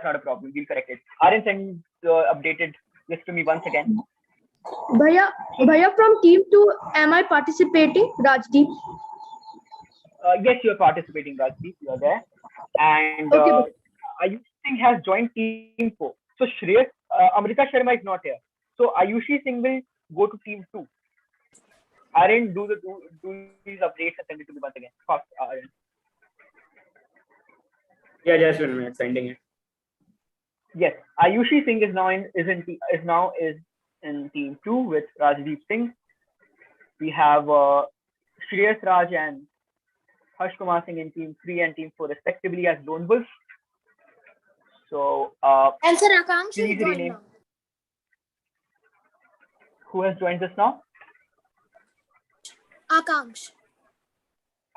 not a problem. We'll correct it. Aryan, send the updated list to me once again. Bhaiya, from team 2, am I participating, Rajdeep? Yes, you're participating, Rajdeep. You're there. And Okay. Ayushi Singh has joined team 4. So Shreyas, Amrita Sharma is not here. So Ayushi Singh will go to team 2. Aryan, do these updates and send it to me once again. Fast, Aryan. Yeah, just 1 minute, sending it. Yes, Ayushi Singh is now in team 2 with Rajdeep Singh. We have Shreyas Raj and Harsh Kumar Singh in team 3 and team 4 respectively as Lone Wolves. So And sir, Akansh please is joined rename. now. Who has joined us now? Akansh.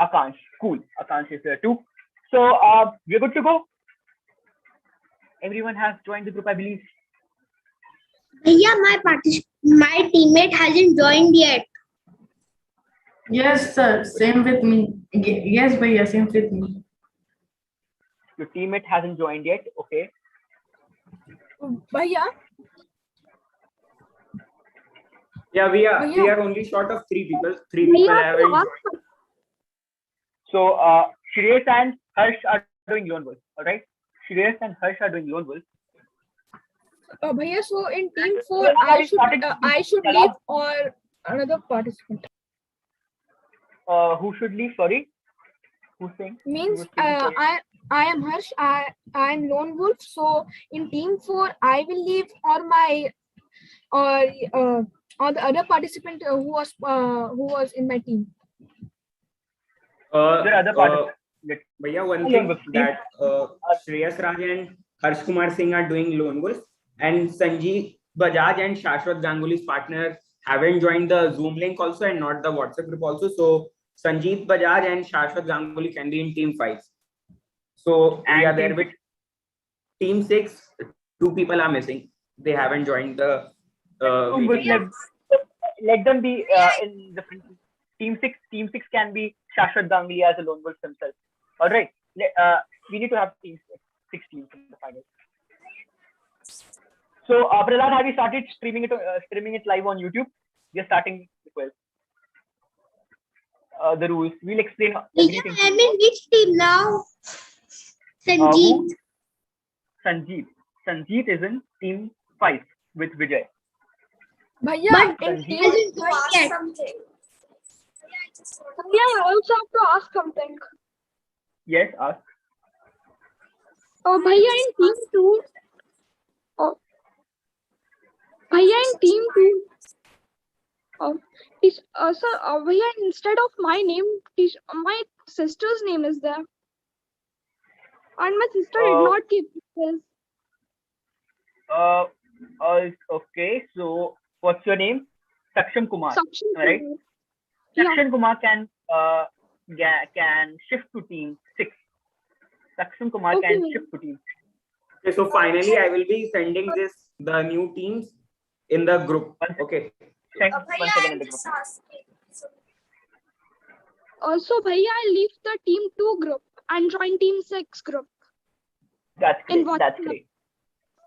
Akansh. Cool. Akansh is there too. So we're good to go. Everyone has joined the group, I believe. Yeah, my teammate hasn't joined yet. Yes, sir. Same with me. Yes, bhaiya, same with me. Your teammate hasn't joined yet. Okay. Bhaiya, Yeah, we are only short of 3 people. 3 people haven't joined. So Shreyas and Harsh are doing Lone Wolf. All right. Shreyas and Harsh are doing Lone Wolf. Bhaiya, so in team 4, I should leave or another participant? Who should leave? Sorry. Who's saying? Means I am Harsh. I am Lone Wolf. So in team 4, I will leave or the other participant who was in my team. There are other participants. Bhaiya, one thing that Shreyas Raj and Harsh Kumar Singh are doing Lone Wolf, and Sanjeev Bajaj and Shashwat Ganguly's partner haven't joined the Zoom link also and not the WhatsApp group also. So Sanjeev Bajaj and Shashwat Ganguly can be in team 5. So we are there with team 6. 2 people are missing. They haven't joined the. Let them be in the team 6. Team 6 can be Shashwat Ganguly as a Lone Wolf himself. All right. We need to have team 6 teams in the final. So Prahlad, have you started streaming it live on YouTube? We are starting the quiz. The rules. We'll explain everything. I'm in which team now? Sanjeev. Sanjeev is in team 5 with Vijay. Bhaiya, But in team hasn't joined yet. Bhaiya, I also have to ask something. Yes, ask. Oh, Bhaiya, in team 2. Oh, Bhaiya, in team 2. Sir, Bhaiya, instead of my name, my sister's name is there. And my sister did not keep this. Okay, so what's your name? Saksham Kumar. Saksham right? Kumar. Saksham Kumar can shift to team 6. Saksham Kumar can shift to team 6. Okay, so finally I will be sending the new teams in the group. Okay. Send once again in the group. Also, Bhaiya, I leave the team 2 group and join team 6 group. That's great. That's great.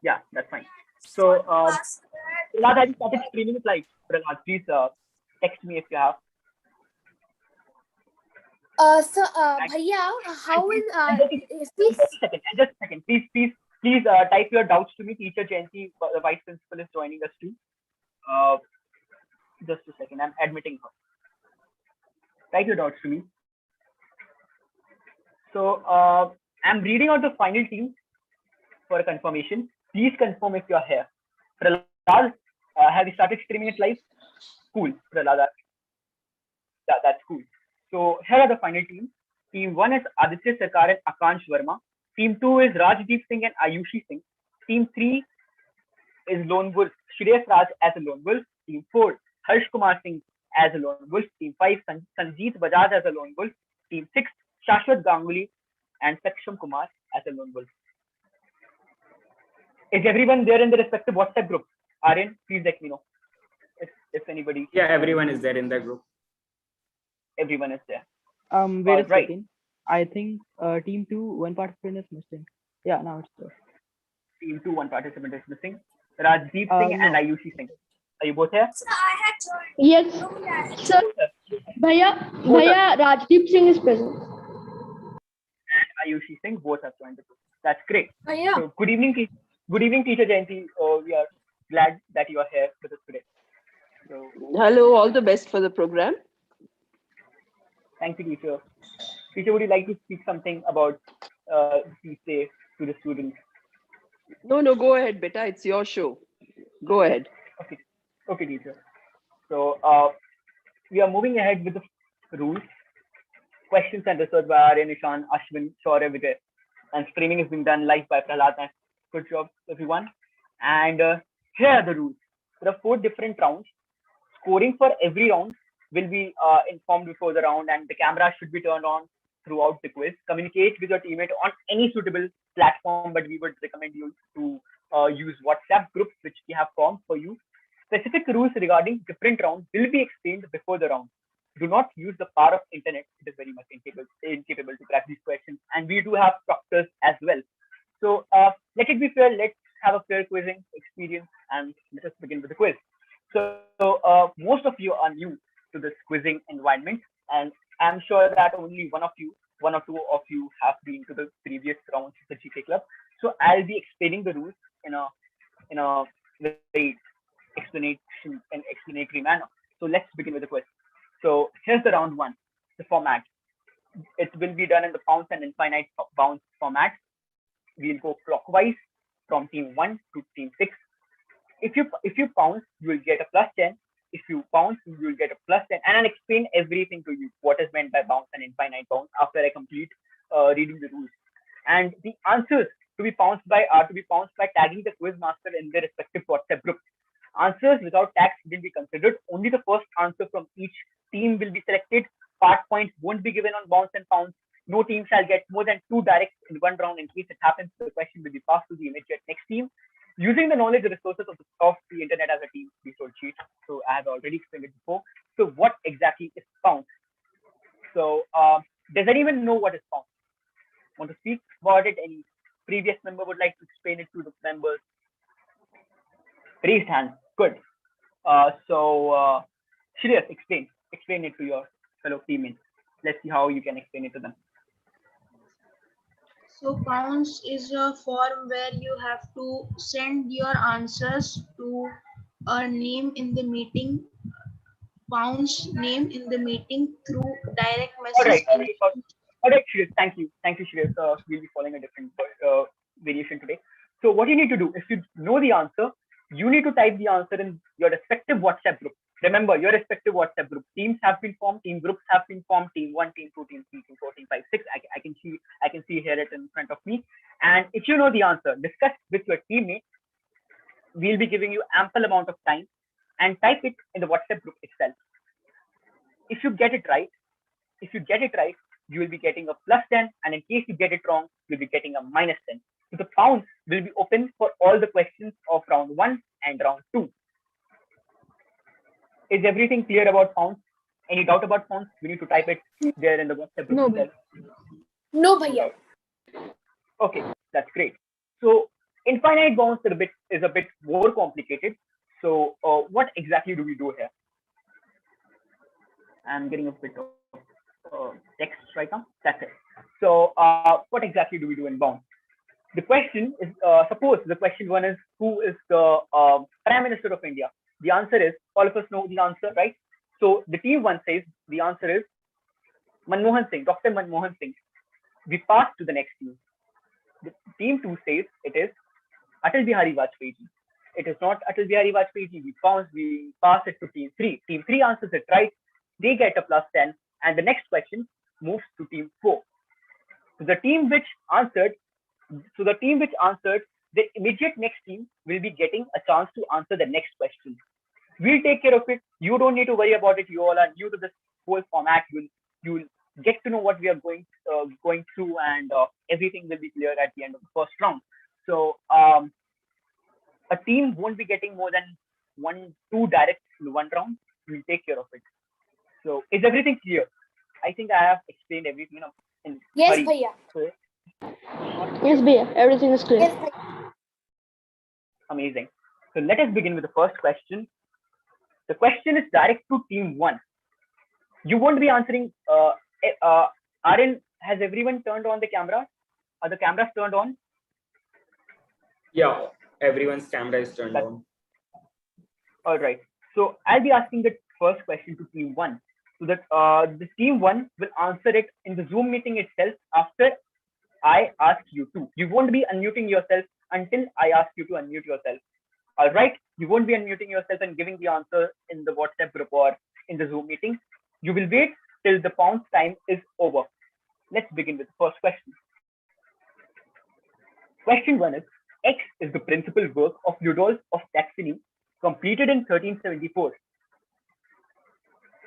Yeah, that's fine. So, Prahlad, have you started streaming it live? Prahlad, please text me if you have. Bhaiya, how is Just a second. Please type your doubts to me. Teacher Jayanti, the vice principal, is joining us too. Just a second. I'm admitting her. Type your doubts to me. So I'm reading out the final teams for a confirmation. Please confirm if you're here. Prahlad, have you started streaming it live? Cool, Prahlad. Yeah, that's cool. So here are the final teams. Team 1 is Aditya Sarkar and Akansh Verma. Team 2 is Rajdeep Singh and Ayushi Singh. Team 3 is Lone Wolf, Shreyas Raj as a Lone Wolf. Team 4, Harsh Kumar Singh as a Lone Wolf. Team 5, Sanjeev Bajaj as a Lone Wolf. Team 6, Shashwat Ganguly and Saksham Kumar as a Lone Wolf. Is everyone there in the respective WhatsApp group? Aryan, please let me know if anybody. Yeah, everyone is there in the group. Everyone is there. Wait a second. I think team 2, one participant is missing. Yeah, now it's there. Team 2, one participant is missing. Rajdeep Singh and No. Ayushi Singh. Are you both here? Yes, sir. Bhaiya, Rajdeep Singh is present. Ayushi Singh, both have joined the group. That's great. Bhaiya. So, good evening, Teacher Jayanti. We are glad that you are here with us today. So, Hello, all the best for the program. thank you, teacher. Teacher, would you like to speak something about Peace Day to the students? No, go ahead, beta. It's your show. Go ahead. Okay, teacher. So, we are moving ahead with the rules. Questions and research by Arya, Nishan, Ashwin, Shaurya, Vijay. And streaming is being done live by Prahlad. Good job, everyone. And here are the rules. There are 4 different rounds. Scoring for every round will be informed before the round, and the camera should be turned on throughout the quiz. Communicate with your teammate on any suitable platform, but we would recommend you to use WhatsApp groups, which we have formed for you. Specific rules regarding different rounds will be explained before the round. Do not use the power of internet. It is very much incapable to crack these questions. And we do have proctors as well. So let it be fair. Let's have a fair quizzing experience, and let us begin with the quiz. So most of you are new to this quizzing environment, and I'm sure that only one or two of you have been to the previous rounds of the GK Club. So I'll be explaining the rules in a very explanatory manner. So let's begin with the quiz. So here's the round 1, the format. It will be done in the bounce and infinite bounce format. We'll go clockwise from team 1 to team 6. If you bounce, you will get a +10. If you bounce, you will get a +10. And I'll explain everything to you, what is meant by bounce and infinite bounce, after I complete reading the rules. And the answers to be bounced by are to be bounced by tagging the quiz master in their respective WhatsApp group. Answers without tags will be considered. Only the first answer from each team will be selected. Part points won't be given on bounce and bounce. No team shall get more than 2 directs in one round. In case it happens, the question will be passed to the immediate next team. Using the knowledge and resources of the internet as a team, please don't cheat. So I have already explained it before. So what exactly is bounce? So does anyone know what is bounce? Want to speak about it? Any previous member would like to explain it to the members? Raised hand. Good. Shreyas, explain it to your fellow teammates. Let's see how you can explain it to them. So bounce is a form where you have to send your answers to a name in the meeting, bounce name in the meeting through direct message. All right, Shreyas. Thank you, Shreyas. We'll be following a different variation today. So what you need to do, if you know the answer, you need to type the answer in your respective WhatsApp group. Remember, your respective WhatsApp group. Teams have been formed, team groups have been formed, team 1, team 2, team 3, team 4, team 5, 6. I can see here it in front of me. And if you know the answer, discuss with your teammate. We'll be giving you ample amount of time, and type it in the WhatsApp group itself. If you get it right, you will be getting a +10, and in case you get it wrong, you'll be getting a -10. So the bounce will be open for all the questions of round 1 and round 2. Is everything clear about bounce? Any doubt about bounce? We need to type it there in the WhatsApp group itself. No, Bhaiya. Okay, that's great. So infinite bounce is a bit more complicated. So what exactly do we do here? I'm getting a bit of text right now. That's it. So what exactly do we do in bounce? The question is, suppose the question 1 is, who is the Prime Minister of India? The answer is, all of us know the answer, right? So the team 1 says the answer is Manmohan Singh, Dr. Manmohan Singh. We pass to the next team. The team 2 says it is Atal Bihari Vajpayee. It is not Atal Bihari Vajpayee. We pass it to team 3. Team 3 answers it right. They get a +10, and the next question moves to team 4. So the team which answered, the immediate next team will be getting a chance to answer the next question. We'll take care of it. You don't need to worry about it. You all are new to this whole format. You'll get to know what we are going through, and everything will be clear at the end of the first round. So a team won't be getting more than 2 directs in one round. We'll take care of it. So is everything clear? I think I have explained everything. Yes, hurry. Bhaiya. Yes, Bhaiya. Everything is clear. Yes, Bhaiya. Amazing. So let us begin with the first question. The question is direct to team one. You won't be answering. Aryan, has everyone turned on the camera? Are the cameras turned on? Yeah, everyone's camera is turned on. All right. So I'll be asking the first question to team one, so that the team one will answer it in the Zoom meeting itself after I ask you to. You won't be unmuting yourself until I ask you to unmute yourself. All right. You won't be unmuting yourself and giving the answer in the WhatsApp group or in the Zoom meeting. You will wait till the pound time is over. Let's begin with the first question. Question one is, X is the principal work of Rudolph of Saxony, completed in 1374.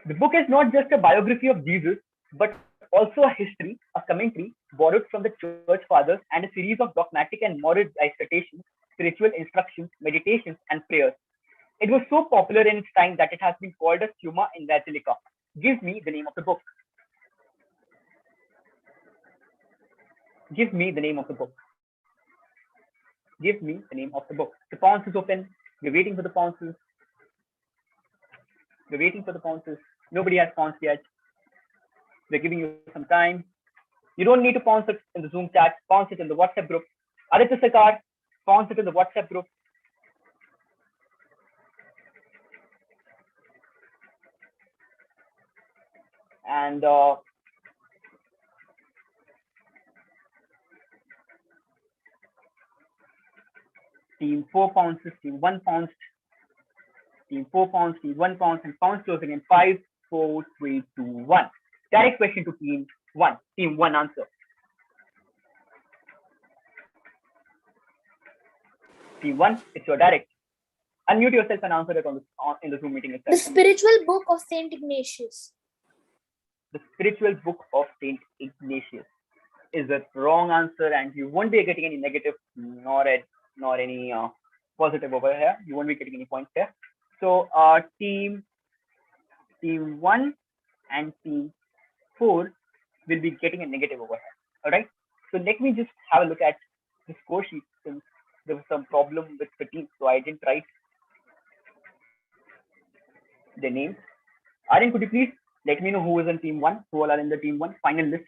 The book is not just a biography of Jesus, but also a history, a commentary borrowed from the church fathers, and a series of dogmatic and moral dissertations, spiritual instructions, meditations, and prayers. It was so popular in its time that it has been called a Summa Evangelica. Give me the name of the book. Give me the name of the book. Give me the name of the book. The pounce is open. We're waiting for the pounces. We're waiting for the pounces. Nobody has pounced yet. We're giving you some time. You don't need to pounce it in the Zoom chat. Pounce it in the WhatsApp group. Aditya Sarkar, pounce it in the WhatsApp group. And team 4 pounces, team 1 pounced, team 4 pounds, team 1 pounds, and pounds closing in 5, 4, 3, 2, 1. Direct question to team 1. Team 1 answer. Team 1, it's your direct. Unmute yourself and answer it in the Zoom meeting itself. The spiritual book of Saint Ignatius. The spiritual book of Saint Ignatius is the wrong answer, and you won't be getting any negative nor any positive over here. You won't be getting any points here. So team 1 and team 4 will be getting a negative over here. All right. So let me just have a look at the score sheet, since there was some problem with the team, so I didn't write the names. Aryan, could you please let me know who is in team 1, who all are in the team 1 final list?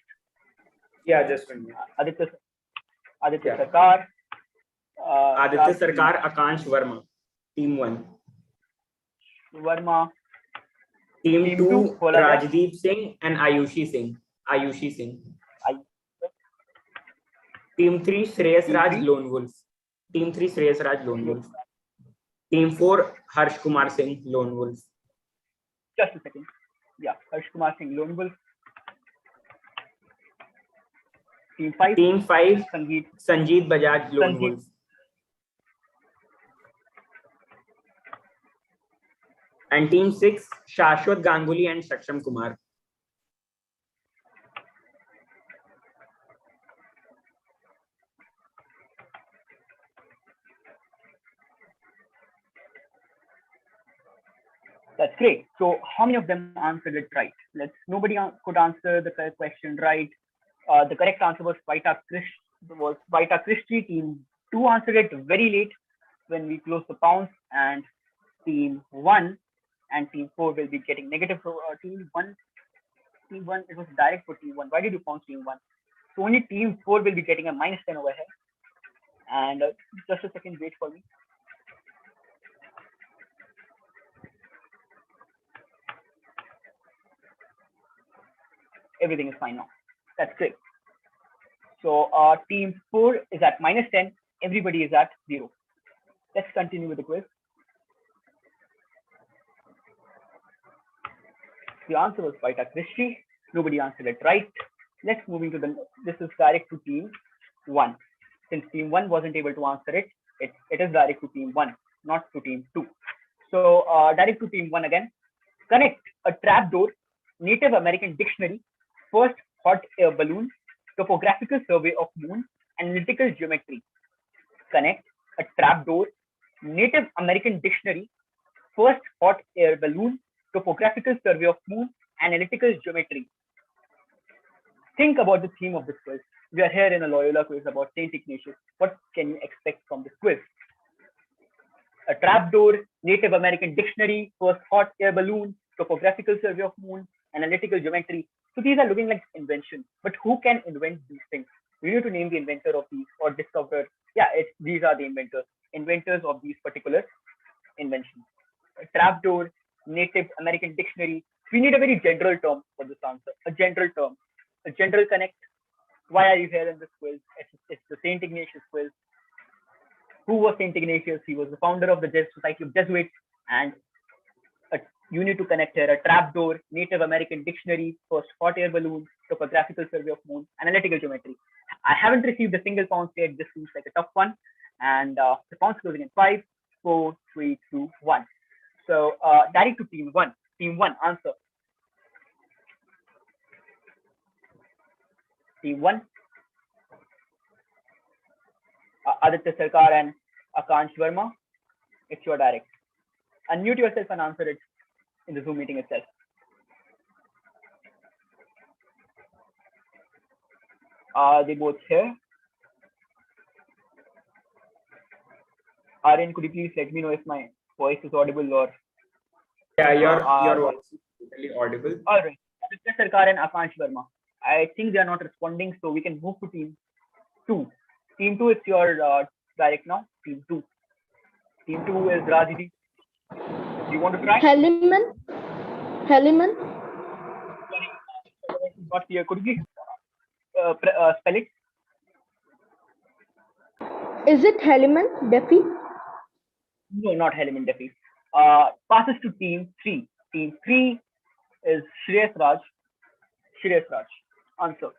Yeah, just one minute. Aditya Yeah. Sarkar. Aditya Sarkar, Akansh Verma, team 1. Verma. Team 2, who all are there? Rajdeep Singh and Ayushi Singh. Team 3, Shreyas Team Raj, three? Lone Wolf. Team 3, Shreyas Raj, Lone Wolf. Team 4, Harsh Kumar Singh, Lone Wolf. Just a second. Yeah, Harsh Kumar Singh, Lone Wolf. Team 5, Sanjeet Bajaj, Lone Sanjeet. Wolf. And team 6, Shashwat Ganguly and Saksham Kumar. That's great. So how many of them answered it right? Nobody could answer the correct question right. The correct answer was Vaita Christie. Team 2 answered it very late when we closed the pounds, and team 1 and team 4 will be getting negative. Team 1, it was direct for team 1. Why did you pounce team 1? So only team 4 will be getting a -10 over here. And just a second, wait for me. Everything is fine now. That's great. So team 4 is at -10. Everybody is at 0. Let's continue with the quiz. The answer was Vaita Christie. Nobody answered it right. Let's move into this is direct to team 1. Since team 1 wasn't able to answer it, it is direct to team 1, not to team 2. So direct to team 1 again. Connect a trapdoor, Native American dictionary, first hot air balloon, topographical survey of moon, analytical geometry. Connect a trapdoor, Native American dictionary, first hot air balloon, topographical survey of moon, analytical geometry. Think about the theme of this quiz. We are here in a Loyola quiz about Saint Ignatius. What can you expect from this quiz? Trapdoor, Native American Dictionary, First Hot Air Balloon, Topographical Survey of Moon, Analytical Geometry. So these are looking like inventions. But who can invent these things? We need to name the inventor of these or discover. Yeah, these are the inventors of these particular inventions. Trapdoor, Native American Dictionary. We need a very general term for this answer. A general term. A general connect. Why are you here in this quiz? It's the Saint Ignatius quiz. Who was Saint Ignatius? He was the founder of the Society of Jesuits, and you need to connect here a trapdoor, Native American Dictionary, First Hot Air Balloon, Topographical Survey of Moon, Analytical Geometry. I haven't received a single pound yet. This seems like a tough one. And the pounds closing in 5, 4, 3, 2, 1. So direct to team 1. Team 1, answer. Team 1. Aditya Sarkar and Akansh Verma. It's your direct. Unmute yourself and answer it in the Zoom meeting itself. Are they both here? Aryan, could you please let me know if my voice is audible or? Yeah, your voice is totally audible. All right. Aditya Sarkar and Akansh Verma. I think they are not responding, so we can move to team 2. Team 2 is your direct now. Team 2. Team 2 is Rajidi. Do you want to try? Heliman. Not clear. Could you please spell it? Is it Heliman Defi? No, not Heliman Defi. Passes to team 3. Team 3 is Shreyas Raj. Answer.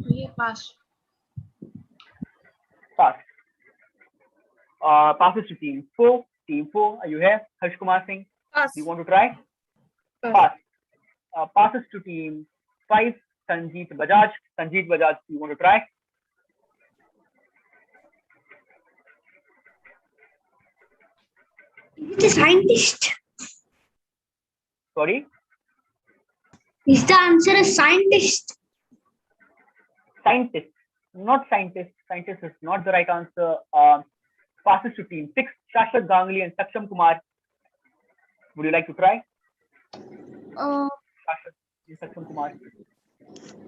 Yeah, pass. Pass. Passes to team 4. Team 4, are you here? Harsh Kumar Singh. Pass. Do you want to try? Pass. Passes to team 5. Sanjeet Bajaj. Do you want to try? Is it a scientist? Sorry? Is the answer a scientist? Scientist. Not scientist. Scientist is not the right answer. Passes to team 6. Shashwat Ganguly and Saksham Kumar. Would you like to try? Saksham Kumar.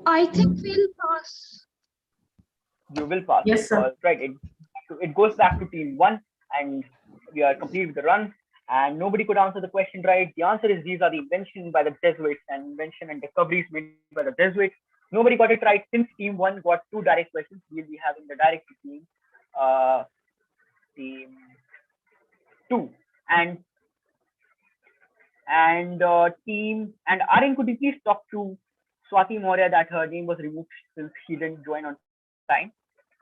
I think we'll pass. You will pass. Yes, sir. Right. It goes back to team 1, and we are complete with the run. And nobody could answer the question right. The answer is these are the inventions by the Jesuits and invention and discoveries made by the Jesuits. Nobody got it right. Since team 1 got 2 direct questions, we'll be having the direct team. Team 2 and team and Aryan, could you please talk to Swati Maurya that her name was removed since she didn't join on time?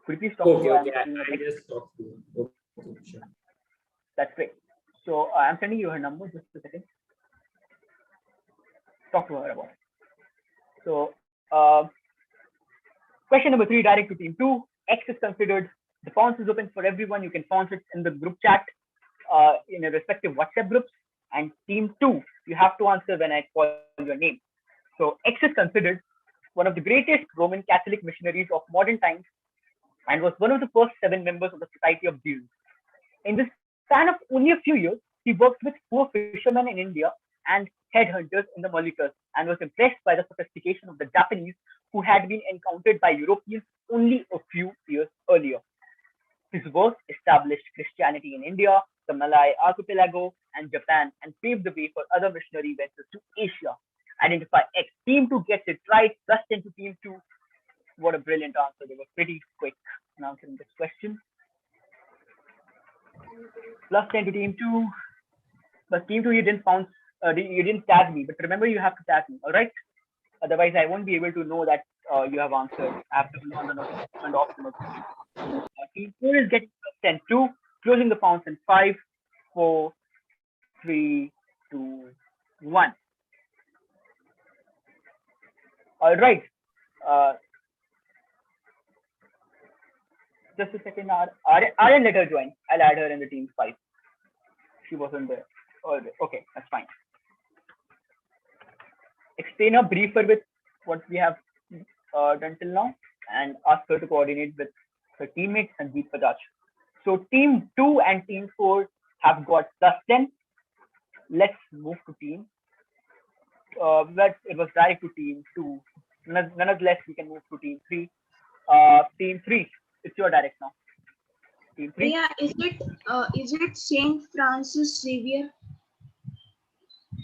Could you please talk to her? Okay. I just talked to her. Okay, sure. That's great. So I'm sending you her number. Just a second. Talk to her about it. So question number 3, direct to team 2. X is considered. The fonts is open for everyone. You can font it in the group chat in a respective WhatsApp groups. And team 2, you have to answer when I call your name. So X is considered one of the greatest Roman Catholic missionaries of modern times and was one of the first 7 members of the Society of Jesus. In the span of only a few years, he worked with poor fishermen in India and headhunters in the Moluccas and was impressed by the sophistication of the Japanese who had been encountered by Europeans only a few years earlier. His work established Christianity in India, the Malay archipelago, and Japan, and paved the way for other missionary ventures to Asia. Identify X. Team 2 gets it right. Plus 10 to team 2. What a brilliant answer. They were pretty quick in answering this question. Plus 10 to team 2. But team 2, you didn't tag me. But remember, you have to tag me. All right. Otherwise, I won't be able to know that you have answered after on the notification of the notification. Team 4 is getting plus 10 2. Closing the pounds in 5, 4, 3, 2, 1. All right. Just a second. Aryan, let her join. I'll add her in the team 5. She wasn't there. All right. Okay, that's fine. Explain a briefer with what we have done till now, and ask her to coordinate with her teammate Sandeep Bajaj. So team 2 and team 4 have got plus 10. Let's move to team. But it was direct to team 2. Nonetheless, we can move to team 3. Team 3, it's your direct now. Team 3. Yeah, is it Saint Francis Xavier?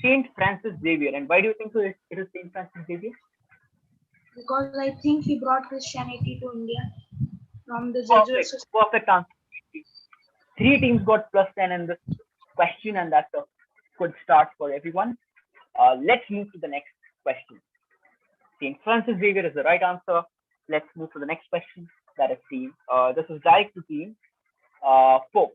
Saint Francis Xavier. And why do you think so? It is Saint Francis Xavier? Because I think he brought Christianity to India from the Perfect. Jesuit system. Perfect answer. 3 teams got plus 10 in this question, and that's a good start for everyone. Let's move to the next question. Saint Francis Xavier is the right answer. Let's move to the next question. That is team. This is direct to team 4.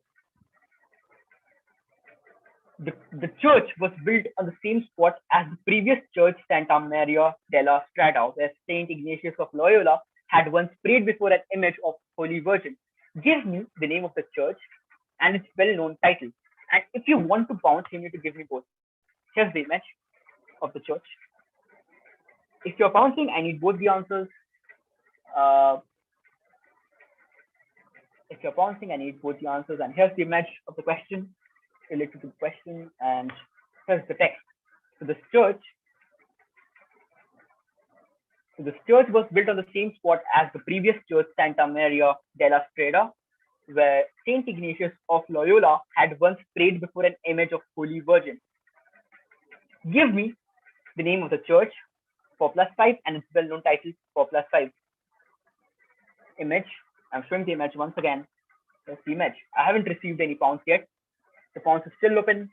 The church was built on the same spot as the previous church, Santa Maria della Strada, where Saint Ignatius of Loyola had once prayed before an image of Holy Virgin. Give me the name of the church and its well-known title. And if you want to bounce, you need to give me both. Here's the image of the church. If you're bouncing, I need both the answers. If you're bouncing, I need both the answers. And here's the image of the question related to the question, and here's the text. So this church was built on the same spot as the previous church, Santa Maria della Strada, where Saint Ignatius of Loyola had once prayed before an image of Holy Virgin. Give me the name of the church for +5 and its well-known title for +5. Image. I'm showing the image once again. There's the image. I haven't received any pounds yet. The pounds is still open.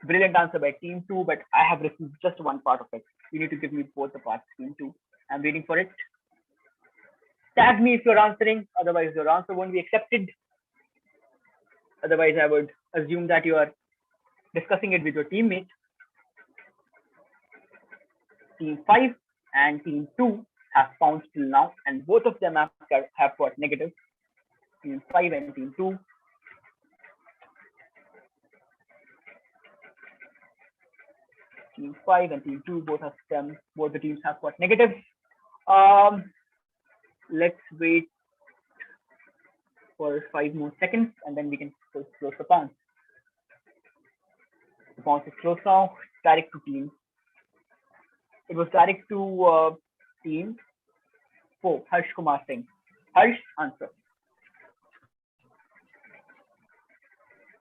Brilliant answer by team 2, but I have received just one part of it. You need to give me both the parts, team 2. I'm waiting for it. Tag me if you're answering, otherwise your answer won't be accepted. Otherwise, I would assume that you are discussing it with your teammate. Team 5 and team 2 have found till now, and both of them have got negative. Team 5 and team 2. Team 5 and team 2, both the teams have got negative. Let's wait for 5 more seconds, and then we can close the pound. The pound is closed now. Direct to team. It was direct to team 4, Harsh Kumar Singh. Harsh, answer.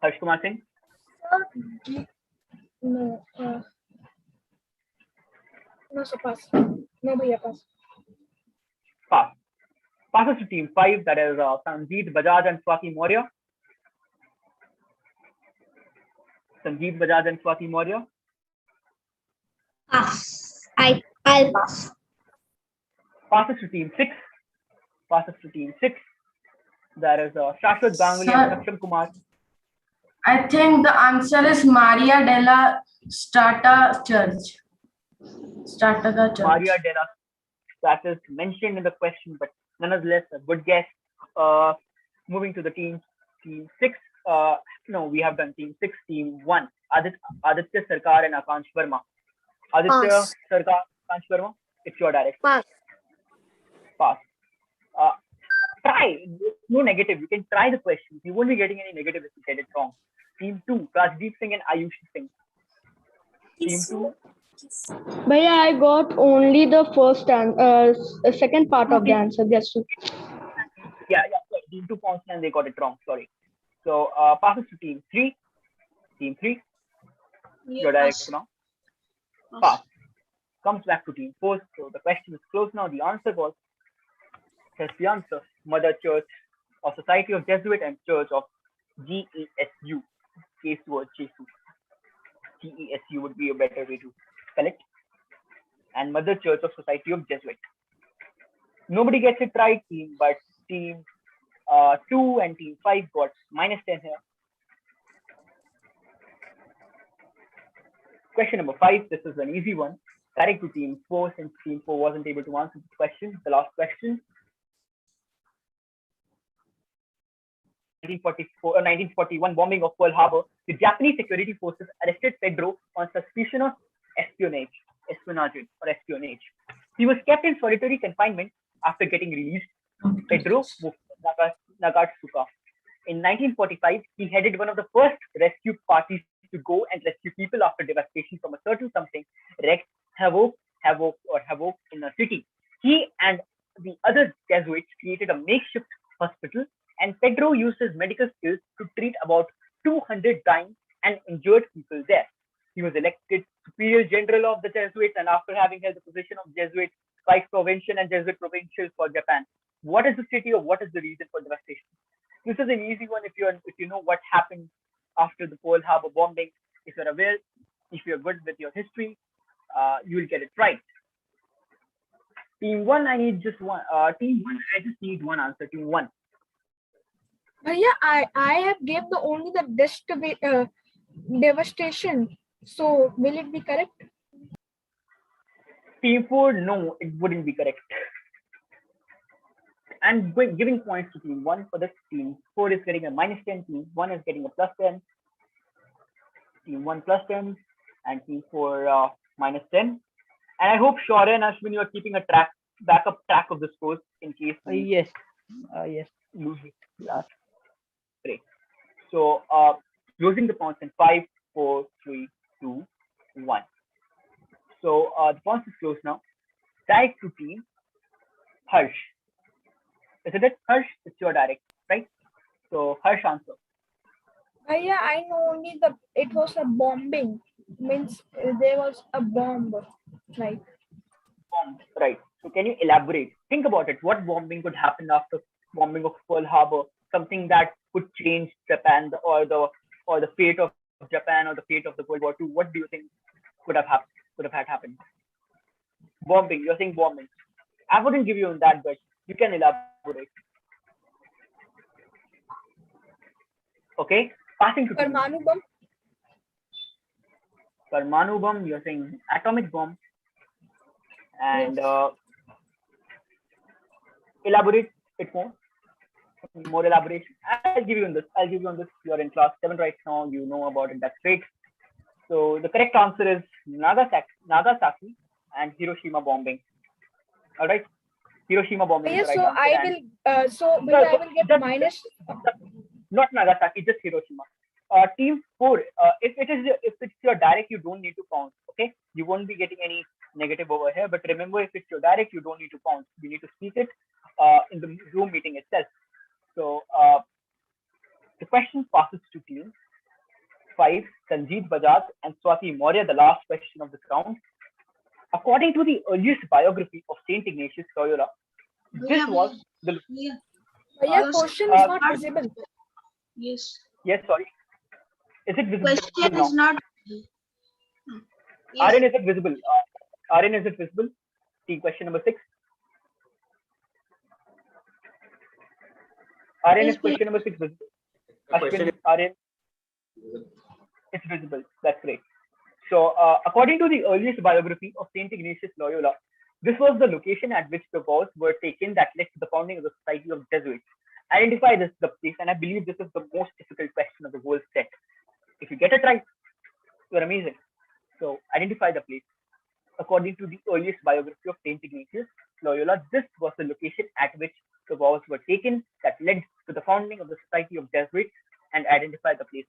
Harsh Kumar Singh? No. No, so pass. No, bhaiya, pass. Pass. Passes to team 5, that is Sanjeev Bajaj and Swati Maurya. Sanjeev Bajaj and Swati Maurya. Pass. I'll pass. Passes to team 6. Passes to team 6. That is Shashwat Ganguly Sir, and Saksham Kumar. I think the answer is Maria della Strata Church. Strata the church. Maria della. That is mentioned in the question, but nonetheless, a good guess. Moving to the team 6. No, we have done team 6, team 1. Aditya Sarkar and Akansh Verma. Aditya Pass. Sarkar, Akansh Verma, it's your direct. Pass. Pass. Try. No negative. You can try the questions. You won't be getting any negative if you get it wrong. Team 2, Rajdeep Singh and Ayush Singh. Team 2. Bhaiya, I got only the second part of the answer. Yes, sir. Yeah. Team 2 points and they got it wrong. Sorry. So passes to team 3. Team 3. Yeah, Your direct pass. now. Pass. Comes back to team 4. So the question is closed now. The answer was, here's the answer. Mother Church of Society of Jesuit and Church of GESU. Jesu or Jesu. GESU would be a better way to spell it. And Mother Church of Society of Jesuit. Nobody gets it right, team, but team 2 and team 5 got -10 here. Question number 5. This is an easy one. Direct to team 4, since team 4 wasn't able to answer this question. The last question. 1944 or 1941 bombing of Pearl Harbor, the Japanese security forces arrested Pedro on suspicion of espionage, or espionage. He was kept in solitary confinement. After getting released, Pedro moved to Nagatsuka. In 1945, he headed one of the first rescue parties to go and rescue people after devastation from a certain something wreaked havoc in a city. He and the other Jesuits created a makeshift hospital, and Pedro used his medical skills to treat about 200 dying and injured people there. He was elected Superior General of the Jesuits, and after having held the position of Jesuit Vice Provincial and Jesuit Provincial for Japan. What is the city or what is the reason for devastation? This is an easy one if you know what happened after the Pearl Harbor bombing. If you're aware, if you're good with your history, you will get it right. Team one, I need just one. Team one, I just need one answer. Team one. Bhaiya, I have gave the only the devastation. So will it be correct? Team four, no, it wouldn't be correct. And giving points to team one for this. Team four is getting a -10. Team one is getting a +10. Team one +10, and team four -10. And I hope Shaurya and Ashwin, you are keeping a backup track of the scores in case we Yes. lose it. Great. So closing the points in 5, 4, 3, 2, 1. So the points is closed now. Direct to team Harsh. Isn't it, Harsh? It's your direct, right? So Harsh, answer. Bhaiya, I know only it was a bombing. Means there was a bomb, right? Bomb, right. So can you elaborate? Think about it. What bombing could happen after bombing of Pearl Harbor? Something that could change Japan or the fate of Japan or the fate of the World War II. What do you think could have had happened? Bombing. You're saying bombing. I wouldn't give you on that, but you can elaborate. Okay. Passing to Parmanu bomb. Parmanu bomb. You're saying atomic bomb. And Yes. Elaborate it more elaboration. I'll give you on this. You're in class 7 right now. You know about it. That's great. So the correct answer is Nagasaki and Hiroshima bombing. All right. Hiroshima bombing is Yes, the right so answer. I will I will get minus. Not Nagasaki, just Hiroshima. Team 4. If it's your direct, you don't need to count. Okay, you won't be getting any negative over here. But remember, if it's your direct, you don't need to count. You need to speak it in the Zoom meeting itself. So the question passes to team 5, Sanjeev Bajaj and Swati Maurya, the last question of this round. According to the earliest biography of Saint Ignatius Loyola, this was the. Bhaiya, question is not visible. Yes. Yes, sorry. Is it visible? Question now? is not. Yes. Aryan, is it visible? Aryan, is it visible? Team question number 6. Aryan, Yes, is question number 6 visible? Ashwin, Aryan, it's visible. That's great. So, according to the earliest biography of Saint Ignatius Loyola, this was the location at which the vows were taken that led to the founding of the Society of Jesuits. Identify the place, and I believe this is the most difficult question of the whole set. If you get it right, you're amazing. So, identify the place. According to the earliest biography of Saint Ignatius Loyola, this was the location at which the vows were taken that led to the founding of the Society of Jesuits, and identify the place.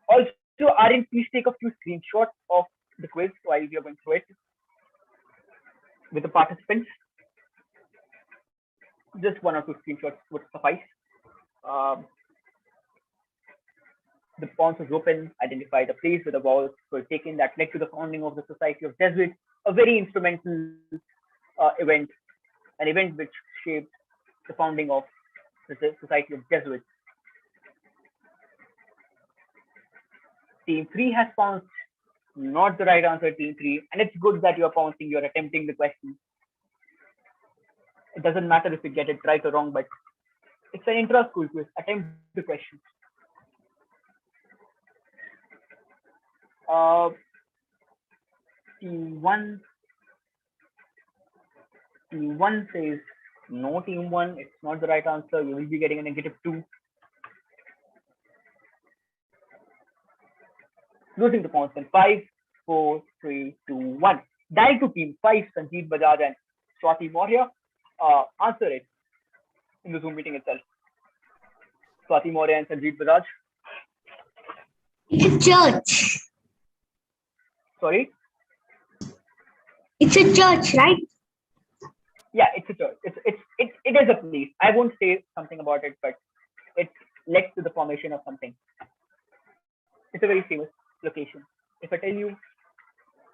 Also, Aryan, please take a few screenshots of the quiz while we are going through it with the participants. Just 1 or 2 screenshots would suffice. The pawns was open, identify the place where the vows were taken that led to the founding of the Society of Jesuits, a very instrumental event, an event which shaped the founding of the Society of Jesuits. Team 3 has pounced. Not the right answer, Team 3. And it's good that you're pouncing, you're attempting the question. It doesn't matter if you get it right or wrong, but it's an intra-school quiz. Attempt the question. Team 1. Team 1 says no, Team 1. It's not the right answer. You will be getting a -2. Losing the points in 5, 4, 3, 2, 1. Direct to team 5, Sanjeev Bajaj and Swati Maurya. Answer it in the Zoom meeting itself. Swati Maurya and Sanjeev Bajaj. It's a church. Sorry? It's a church, right? Yeah, it's a church. It is a place. I won't say something about it, but it led to the formation of something. It's a very famous location. If I tell you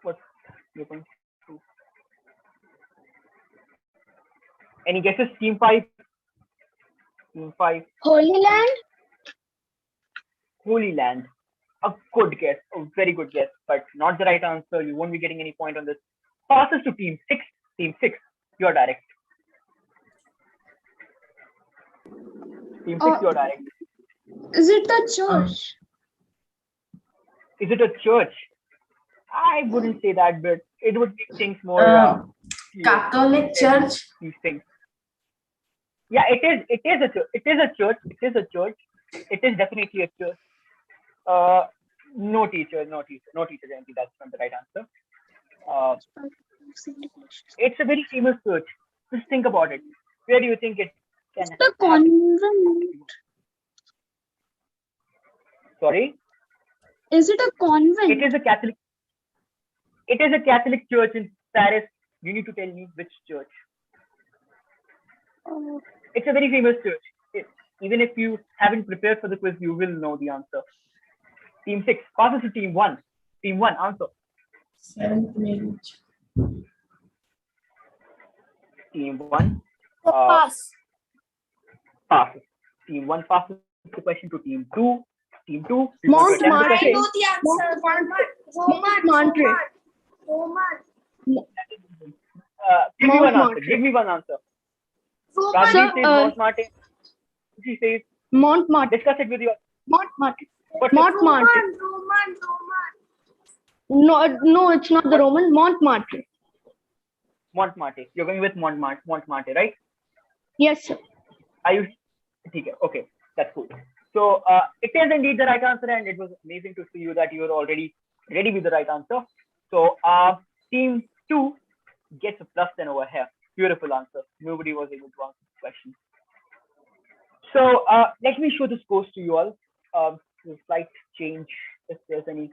what you're going to. Any guesses? Team 5? Team 5. Holy Land? Holy Land. A good guess. A very good guess, but not the right answer. You won't be getting any point on this. Passes to team 6. Team 6. You're direct. Team 6, you're direct. Is it a church? Is it a church? I wouldn't say that, but it would make things more Catholic Church. These things. Yeah, it is. It is a church. It is a church. It is a church. It is definitely a church. No teacher. Jayanti, that's not the right answer. It's a very famous church. Just think about it. Where do you think it can It's a convent. Sorry? Is it a convent? It is a Catholic. It is a Catholic church in Paris. You need to tell me which church. It's a very famous church. Even if you haven't prepared for the quiz, you will know the answer. Team 6 passes to team 1. Team 1, answer. Seventh marriage. Team 1. Pass. Passes. Team 1 passes the question to team 2. Team 2. Montmartre. I know the answer. Montmartre. Give me one answer. Montmartre. Give me one answer. Roman. Rajdeep says Montmartre. She says, Montmartre. discuss it with your. Montmartre. What's Montmartre. No, it's not the Roman. Montmartre. Montmartre. You're going with Montmartre, right? Yes, sir. Are you? Okay, that's cool. So it is indeed the right answer, and it was amazing to see you that you were already ready with the right answer. So team 2 gets a +10 over here. Beautiful answer. Nobody was able to answer the question. So let me show the scores to you all. Slight change. If there's any,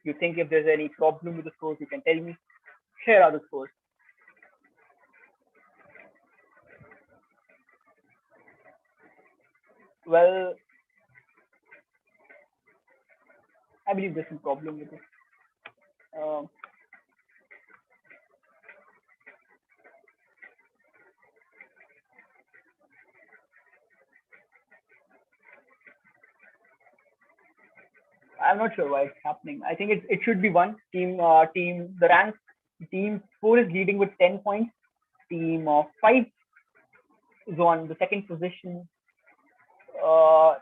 you think if there's any problem with the scores, you can tell me. Here are the scores. Well, I believe there's some problem with it. I'm not sure why it's happening. I think it should be one team. The rank team 4 is leading with 10 points. Team 5 is on the second position.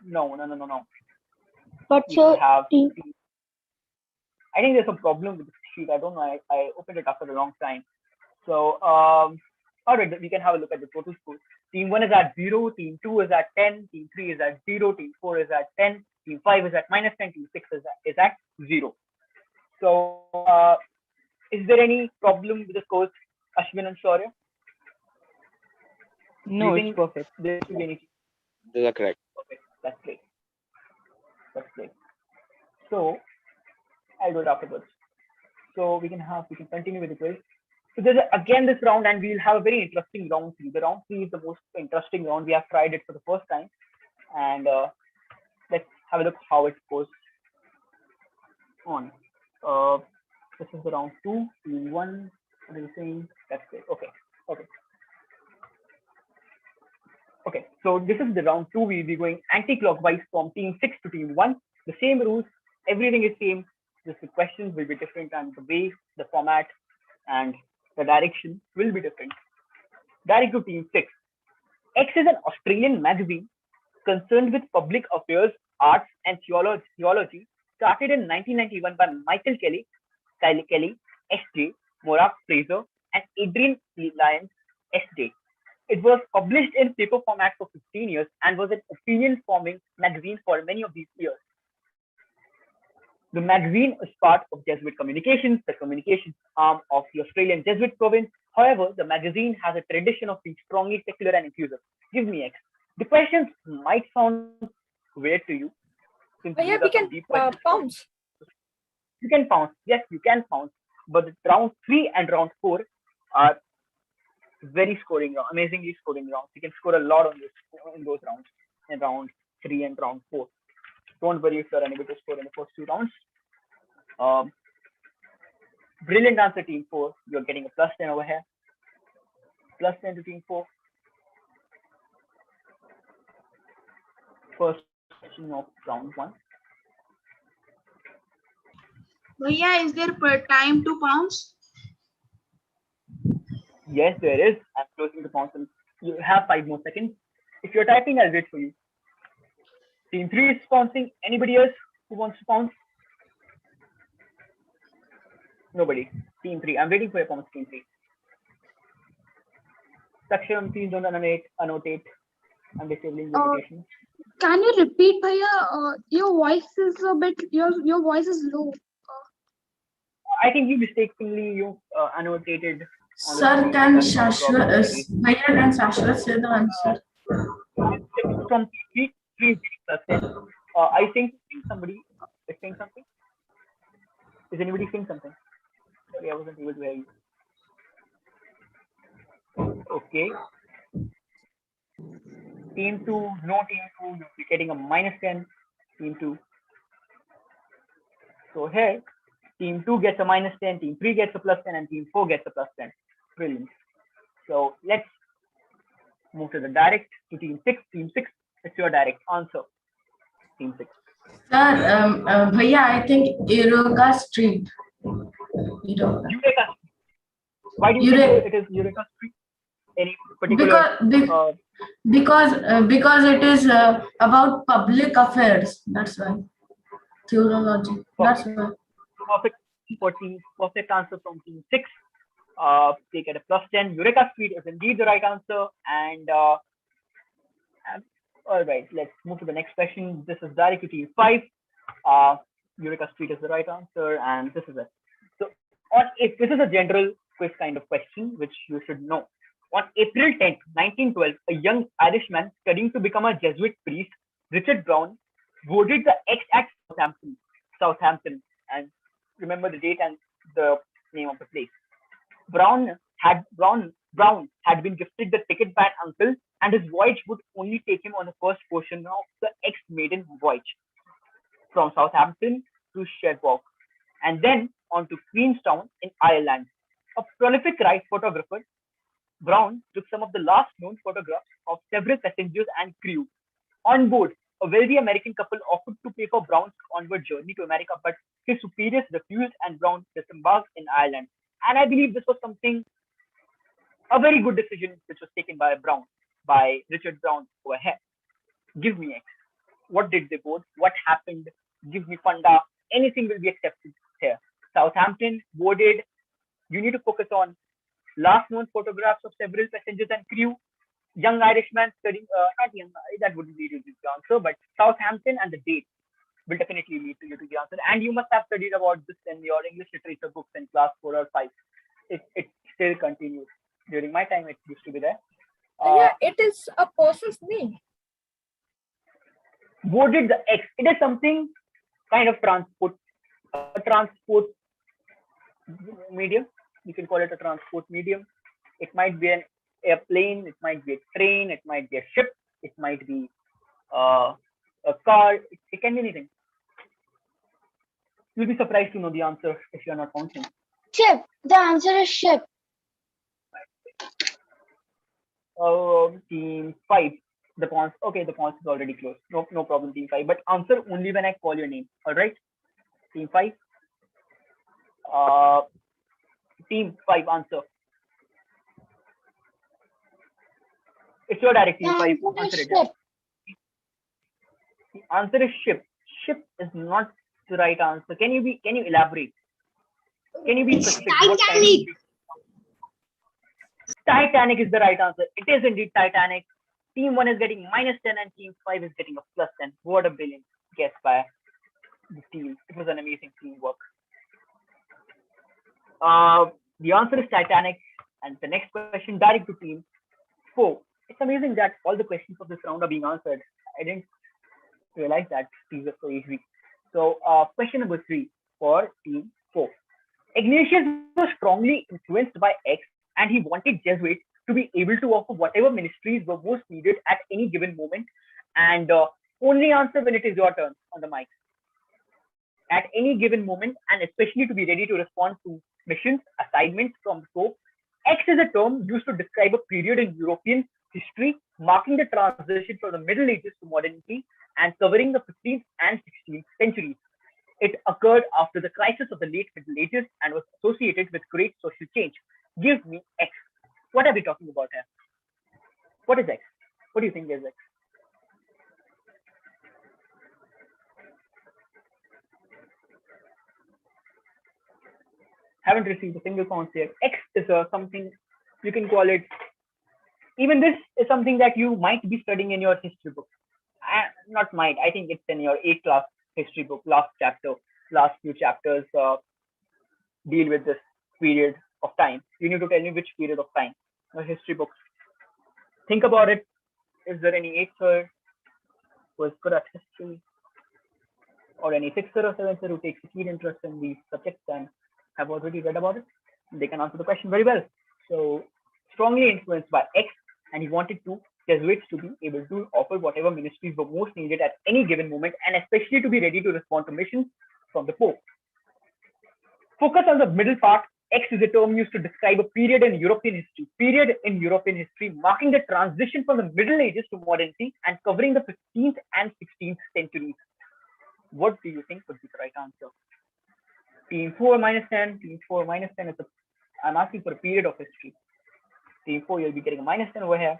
No. But We sir, have. I think there's a problem with the sheet. I don't know. I opened it after a long time. So all right, we can have a look at the total score. Team 1 is at 0. Team 2 is at 10. Team 3 is at 0. Team 4 is at 10. Team 5 is at -10. Team 6 is at 0. So is there any problem with the scores, Ashwin and Shaurya? No, it's perfect. There should be any. These are correct. Okay, that's great. So I'll do it afterwards. So we can continue with the quiz. So there's again this round, and we'll have a very interesting round 3. The round 3 is the most interesting round. We have tried it for the first time, and let's have a look how it goes on. This is the round 2. Team 1. What are you saying? That's great. Okay. So this is the round 2. We'll be going anti-clockwise from team 6 to team 1. The same rules. Everything is same. Just the questions will be different, and the way, the format, and the direction will be different. Direct to team 6. X is an Australian magazine concerned with public affairs, arts, and theology, started in 1991 by Michael Kelly, S.J., Morak Fraser, and Adrian Lyons, S.J. It was published in paper format for 15 years and was an opinion-forming magazine for many of these years. The magazine is part of Jesuit Communications, the communications arm of the Australian Jesuit province. However, the magazine has a tradition of being strongly secular and inclusive. Give me X. The questions might sound weird to you, since Yeah, these we are some can deep questions. pounce. You can pounce. Yes, you can pounce. But round 3 and round 4 are very scoring rounds, amazingly scoring rounds. You can score a lot on this in those rounds, in round 3 and round 4. Don't worry if you're unable to score in the first 2 rounds. Brilliant answer, team 4. You're getting a plus 10 over here. Plus 10 to team 4. First question of round 1. Bhaiya, is there per time to pounce? Yes, there is. I'm closing the pounce. You have 5 more seconds. If you're typing, I'll wait for you. Team 3 is pouncing. Anybody else who wants to pounce? Nobody. Team 3. I'm waiting for your pounce, team 3. Saksharam, please don't annotate. I'm disabling the invitation. Can you repeat, Bhaiya? Your voice is a bit. Your voice is low. I think you mistakenly annotated. Sir, can Shashwat say the answer? From three I think somebody is saying something. Is anybody saying something? Sorry, I wasn't able to hear you. Okay. Team 2, no team 2, you'll be getting a minus 10. Team 2. So here, team 2 gets a minus 10, team 3 gets a plus 10, and team 4 gets a plus 10. Brilliant. So let's move to the direct to team 6. Team 6, it's your direct answer. Team 6. Sir, Bhaiya, I think Eureka Street. Eureka. Why do you think it is Eureka Street? Any particular? Because it is about public affairs. That's why. Theology. That's why. Perfect answer from team 6. They get a plus 10. Eureka Street is indeed the right answer. And all right, let's move to the next question. This is direct to team 5. Eureka Street is the right answer, and this is it. So, if this is a general quiz kind of question, which you should know. On April 10th, 1912, a young Irishman studying to become a Jesuit priest, Richard Brown, voted the X at Southampton, and remember the date and the name of the place. Brown had been gifted the ticket by an uncle, and his voyage would only take him on the first portion of the X maiden voyage from Southampton to Cherbourg, and then on to Queenstown in Ireland. A prolific right photographer, Brown took some of the last known photographs of several passengers and crew. On board, a wealthy American couple offered to pay for Brown's onward journey to America, but his superiors refused and Brown disembarked in Ireland. And I believe this was a very good decision which was taken by Richard Brown over here. Give me X. What did they vote? What happened? Give me funda. Anything will be accepted here. Southampton voted. You need to focus on last known photographs of several passengers and crew. Young Irishman studying, not young, that wouldn't lead you to the answer, but Southampton and the date will definitely lead to you to the answer. And you must have studied about this in your English literature books in class 4 or 5. It still continues. During my time, it used to be there. Yeah, it is a person's name. Voted the X. It is something kind of transport medium. You can call it a transport medium. It might be an airplane, it might be a train, it might be a ship, it might be a car, it can be anything. You'll be surprised to know the answer if you're not counting. Ship. The answer is ship. Team 5. The pawns. Okay, the pawns is already closed. No problem, team 5. But answer only when I call your name. All right, team 5. Team 5, answer. It's your direct team 5. Answer it. The answer is ship. Ship is not the right answer. Can you elaborate? Can you be specific? Titanic. Titanic is the right answer. It is indeed Titanic. Team 1 is getting -10 and team 5 is getting a +10. What a brilliant guess by the team It was an amazing teamwork. The answer is Titanic. And the next question, direct to team 4. It's amazing that all the questions of this round are being answered. I didn't realize that these are so easy. So, question number 3 for team 4. Ignatius was strongly influenced by X, and he wanted Jesuits to be able to offer whatever ministries were most needed at any given moment. And only answer when it is your turn on the mic. At any given moment, and especially to be ready to respond to missions, assignments from the Pope. X is a term used to describe a period in European history marking the transition from the Middle Ages to modernity and covering the 15th and 16th centuries. It occurred after the crisis of the late Middle Ages and was associated with great social change. Give me X. What are we talking about here? What is X? What do you think is X? Haven't received a single answer yet. X is something you can call it. Even this is something that you might be studying in your history book. Not might. I think it's in your 8th class history book. Last chapter, last few chapters deal with this period of time. You need to tell me which period of time. Your history books. Think about it. Is there any 8th sir who is good at history, or any 6th or 7th who takes a keen interest in these subjects and have already read about it? They can answer the question very well. So, strongly influenced by X, and he wanted to Jesuits to be able to offer whatever ministries were most needed at any given moment, and especially to be ready to respond to missions from the Pope. Focus on the middle part. X is a term used to describe a period in European history. Period in European history marking the transition from the Middle Ages to modernity and covering the 15th and 16th centuries. What do you think would be the right answer? Team 4 minus 10. Team 4 minus 10 is I'm asking for a period of history. Team 4, you'll be getting a minus 10 over here.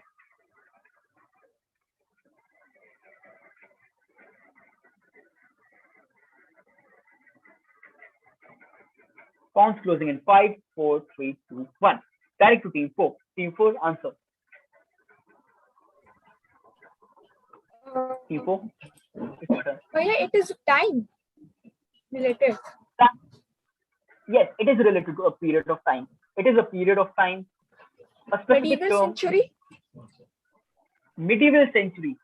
Pounds closing in 5, 4, 3, 2, 1. Direct to team 4. Team 4, answer. Team 4, it's your turn. Yeah, it is time related. Yes, it is related to a period of time. It is a period of time. A specific Medieval term. century. Medieval century.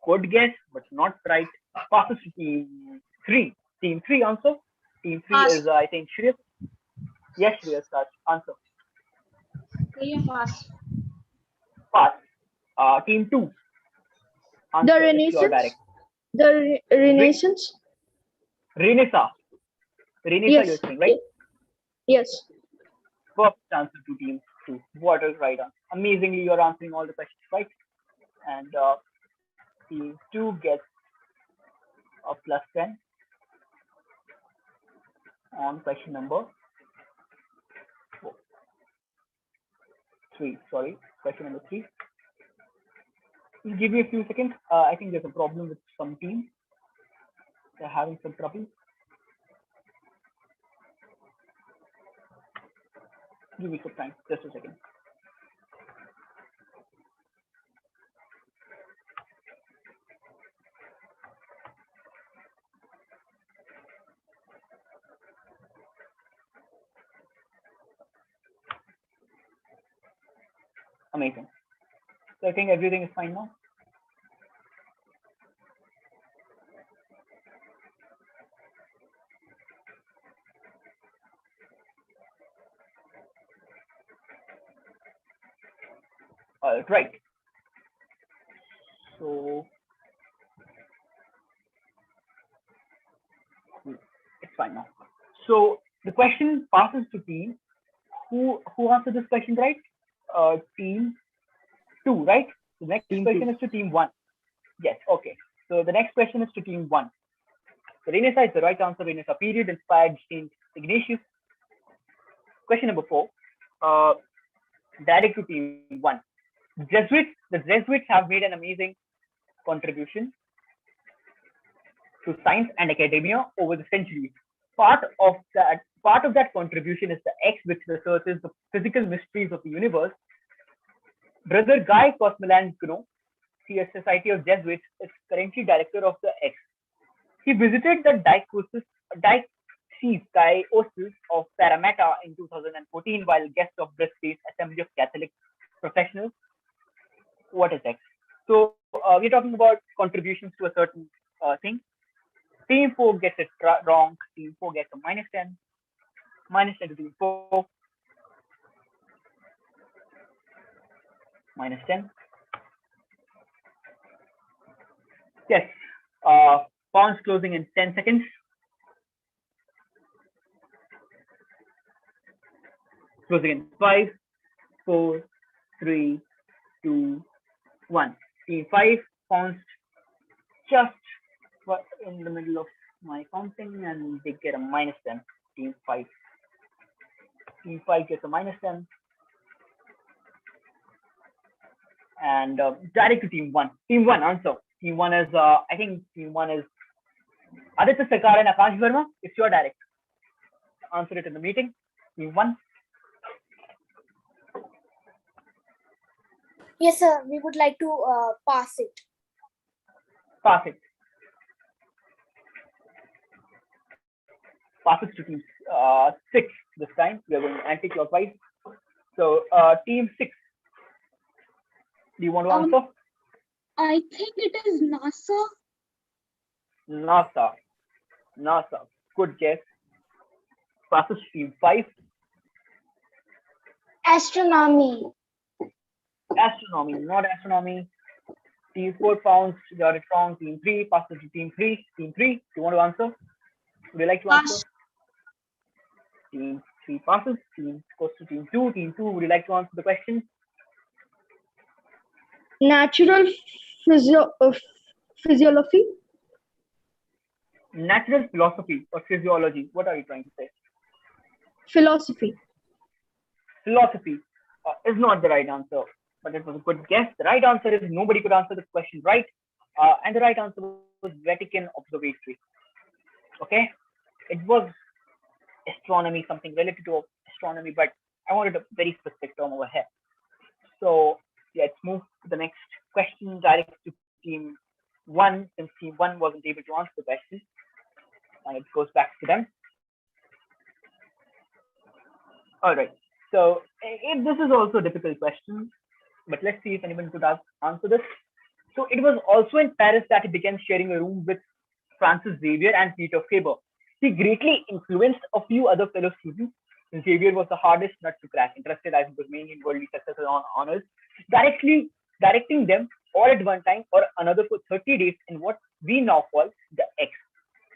Good guess, but not right. Passes to team 3. Team 3 answer. Team 3 Pass. is, I think, Shreyas. Yes, Shreyas, answer. Yeah, pass. Pass. Team 2. Answer. The Renaissance. The Renaissance. Renaissance. Renaissance, Yes. you're saying, right? Yes. Perfect answer to team 2. What is right answer? Amazingly, you're answering all the questions right. And team 2 gets a plus 10 on question number 3. Sorry, question number 3. Please give me a few seconds. I think there's a problem with some team. They're having some trouble. Give me some time, just a second. Amazing. So I think everything is fine now. Right. So it's fine now. So the question passes to team. Who answered this question right? Team 2, right? The next question is to team 1. Yes, okay. So the next question is to team 1. So Renaissance is the right answer. Renaissance period inspired Saint Ignatius. Question number 4. Direct to team 1. The Jesuits have made an amazing contribution to science and academia over the centuries. Part of that contribution is the X, which researches the physical mysteries of the universe. Brother Guy Cosmolangno, Society of Jesuits, is currently director of the X. He visited the diocese Diocese of Parramatta in 2014 while guest of Brisbane's Assembly of Catholic Professionals. What is X? So we're talking about contributions to a certain thing. Team 4 gets it wrong. Team 4 gets a -10. -10 to Team 4. -10. Yes. Pounds closing in 10 seconds. Closing in 5, 4, 3, 2, 1. Team 5 pounds just in the middle of my counting and they get a -10. Team 5. Team 5 gets a -10. And direct to Team 1. Team 1 answer. Team 1 is, I think Team 1 is Aditya Sarkar and Akash Verma. It's your direct. Answer it in the meeting. Team 1. Yes, sir. We would like to pass it. Pass it. Pass it to Team 6 this time. We are going anti-clockwise. So Team 6. Do you want to answer? I think it is NASA. NASA. NASA. Good guess. Passes to Team 5. Astronomy. Astronomy, not astronomy. Team 4 pounds, got it wrong. Team 3 passes to Team 3. Team 3, do you want to answer? Would you like to answer? Team 3 passes. Team goes to Team 2. Team 2, would you like to answer the question? Natural physiology. Natural philosophy or physiology. What are you trying to say? Philosophy. Philosophy is not the right answer, but it was a good guess. The right answer is nobody could answer this question right. And the right answer was Vatican Observatory. Okay, it was astronomy, something related to astronomy, but I wanted a very specific term over here. So let's move to the next question, direct to Team 1, since Team 1 wasn't able to answer the question. And it goes back to them. All right. So this is also a difficult question, but let's see if anyone could answer this. So it was also in Paris that he began sharing a room with Francis Xavier and Peter Faber. He greatly influenced a few other fellow students. Xavier was the hardest nut to crack, interested as he was mainly in worldly success and honors, directing them all at one time or another for 30 days in what we now call the X.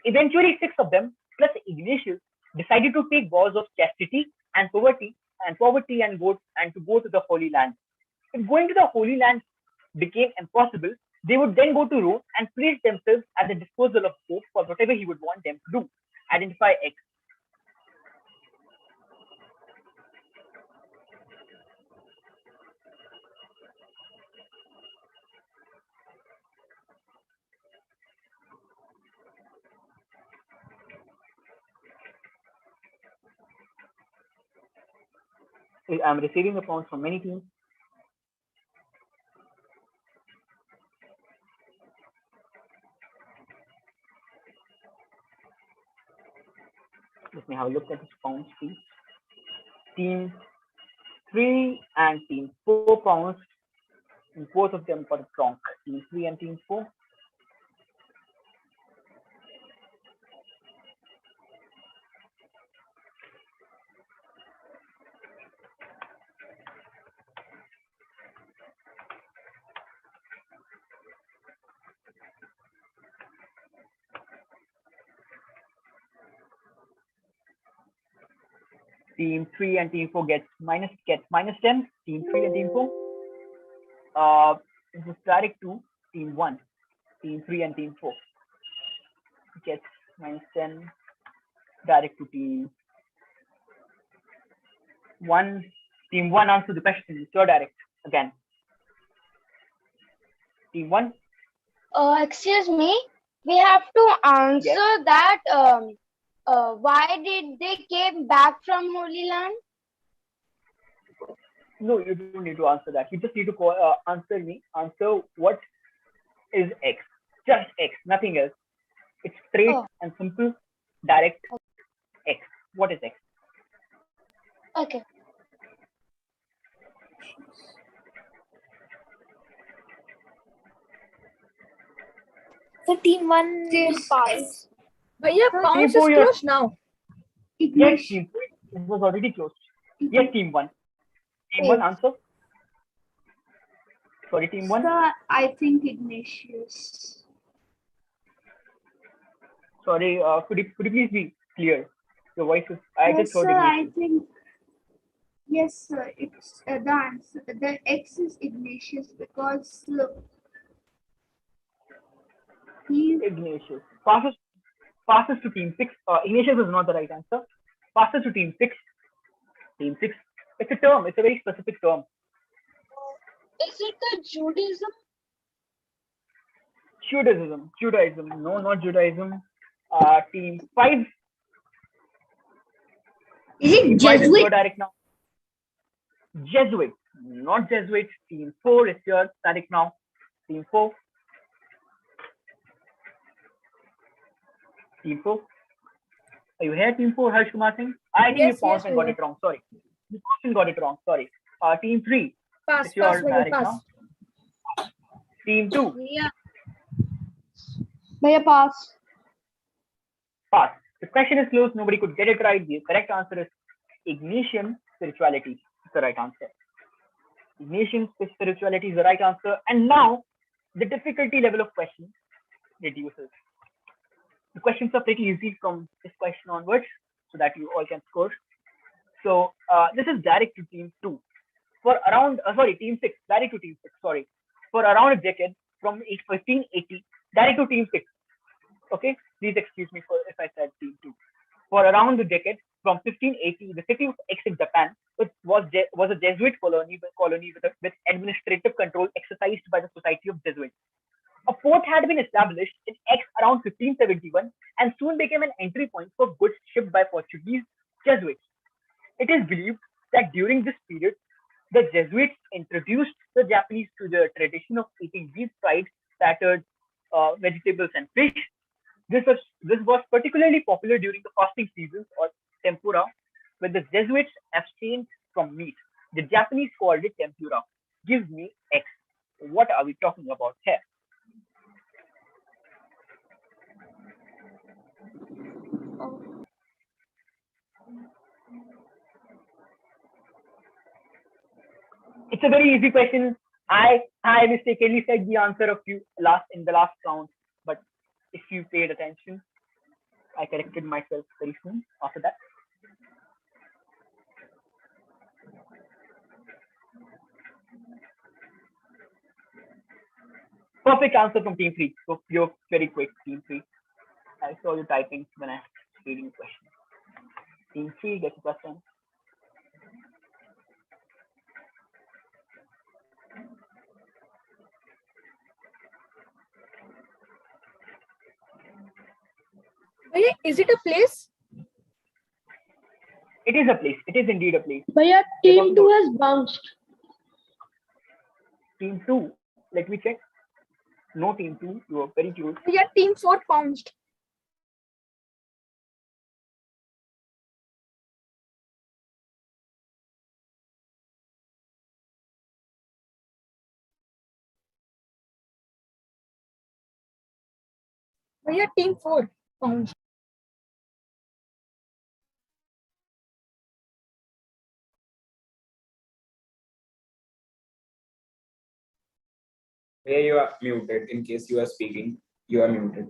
Eventually, 6 of them, plus Ignatius, decided to take vows of chastity and poverty and go to the Holy Land. If going to the Holy Land became impossible, they would then go to Rome and place themselves at the disposal of Pope for whatever he would want them to do. Identify X. I'm receiving the points from many teams. Let me have a look at this pounds, please. Team 3 and Team 4 pounds. And both of them got it wrong. Team 3 and Team 4. Team 3 and Team 4 gets -10. Team 3 and Team 4. This is direct to Team 1. Team 3 and Team 4 gets -10. Direct to Team 1. Team 1 answer the question. It's your direct again. Team 1. Excuse me. We have to answer Yes. that. Why did they came back from Holy Land? No, you don't need to answer that. You just need to answer me. Answer what is X. Just X, nothing else. It's straight and simple. direct X. What is X? Okay. So team one pass. But yeah, Team bounce is 4, you're closed now. yes, team 4. It was already closed. Yes, team 1. Team 1 answer. Sorry, team 1. I think Ignatius. Sorry, could you please be clear? Your voice is. I Yes, just heard sir, I Ignatius. think. Yes, sir. It's the answer. The X is Ignatius because look, he Ignatius. Passes to team 6. Ignatius is not the right answer. Passes to team 6. Team 6. It's a term. It's a very specific term. Is it the Judaism? Judaism. No, not Judaism. Team 5. is it Team 5 is your Jesuit? direct now. Jesuit. Not Jesuit. Team 4 is your direct now. Team 4. Team 4. Are you here, Team 4, Harsh Kumar Singh? I think you paused and got it wrong. Sorry. You paused and got it wrong. Sorry. Team 3. Pass, It's your pass, direct pass. now. Team 2. Yeah. Bhaiya, pass. Pass. The question is close. Nobody could get it right. The correct answer is Ignatian spirituality. Is the right answer. Ignatian spirituality is the right answer. And now the difficulty level of question reduces. The questions are pretty easy from this question onwards, so that you all can score. So this is direct to team 2. For around, team 6, direct to team 6, sorry. For around a decade, from 1580, direct to team 6. Okay, please excuse me for if I said team 2. For around a decade, from 1580, the city of X in Japan was a Jesuit colony with administrative control exercised by the Society of Jesuits. A port had been established in X around 1571 and soon became an entry point for goods shipped by Portuguese Jesuits. It is believed that during this period, the Jesuits introduced the Japanese to the tradition of eating deep-fried, battered vegetables and fish. This was particularly popular during the fasting seasons or tempura, when the Jesuits abstained from meat. The Japanese called it tempura. Give me X. What are we talking about here? It's a very easy question. I mistakenly said the answer in the last round, but if you paid attention, I corrected myself very soon after that. Perfect answer from team 3. So you're very quick, team 3. I saw you typing when I was reading the question. Team 3 gets a plus 10. Is it a place? It is a place. It is indeed a place. Bhaiya, team 2 has bounced. Team 2, let me check. No, team 2, you are very close. Yeah, team 4 bounced. Yeah, team 4 bounced. Here you are muted. In case you are speaking, you are muted.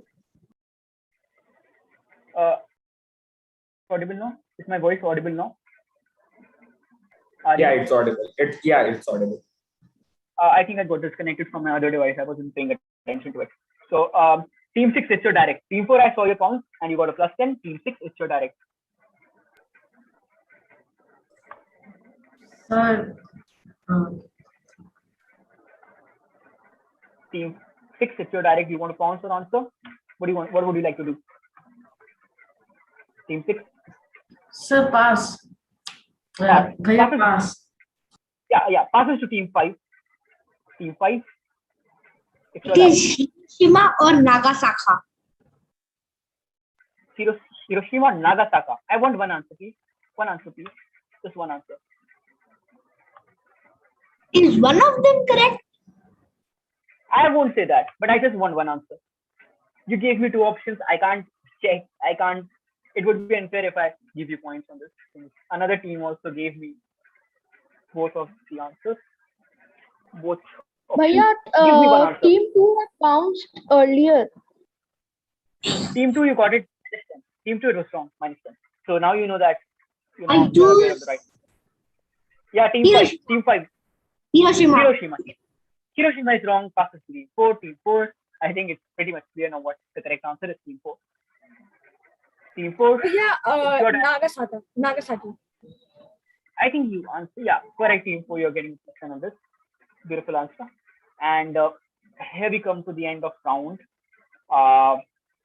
Audible now? Is my voice audible now? Yeah, it's audible. It's audible. I think I got disconnected from my other device. I wasn't paying attention to it. So team 6, it's your direct. Team 4, I saw your count and you got a plus 10. Team 6, it's your direct. Sir, Team 6, it's your direct. You want to pounce or answer? What do you want? What would you like to do? Team 6. sir, pass. Bhaiya, pass. Yeah. Passes to team 5. Team 5. It is Hiroshima or Nagasaki. Hiroshima or Nagasaki? I want one answer, please. One answer, please. Just one answer. Is one of them correct? I won't say that, but I just want one answer. You gave me two options. I can't check. I can't. It would be unfair if I give you points on this. Another team also gave me both of the answers. Both options. Bhaiya, Give me one answer. team 2 had bounced earlier. Team 2, you got it minus 10. Team 2, it was wrong, minus 10. So now you know that you're I aware of the right. Yeah, team 5. Team 5. Hiroshima. Hiroshima is wrong. Passes to team 4. Team 4. I think it's pretty much clear now what the correct answer is. Team 4. Team 4. Yeah, Nagasaki. I think you answer. Yeah, correct. Team 4. You're getting section on this. Beautiful answer. And here we come to the end of round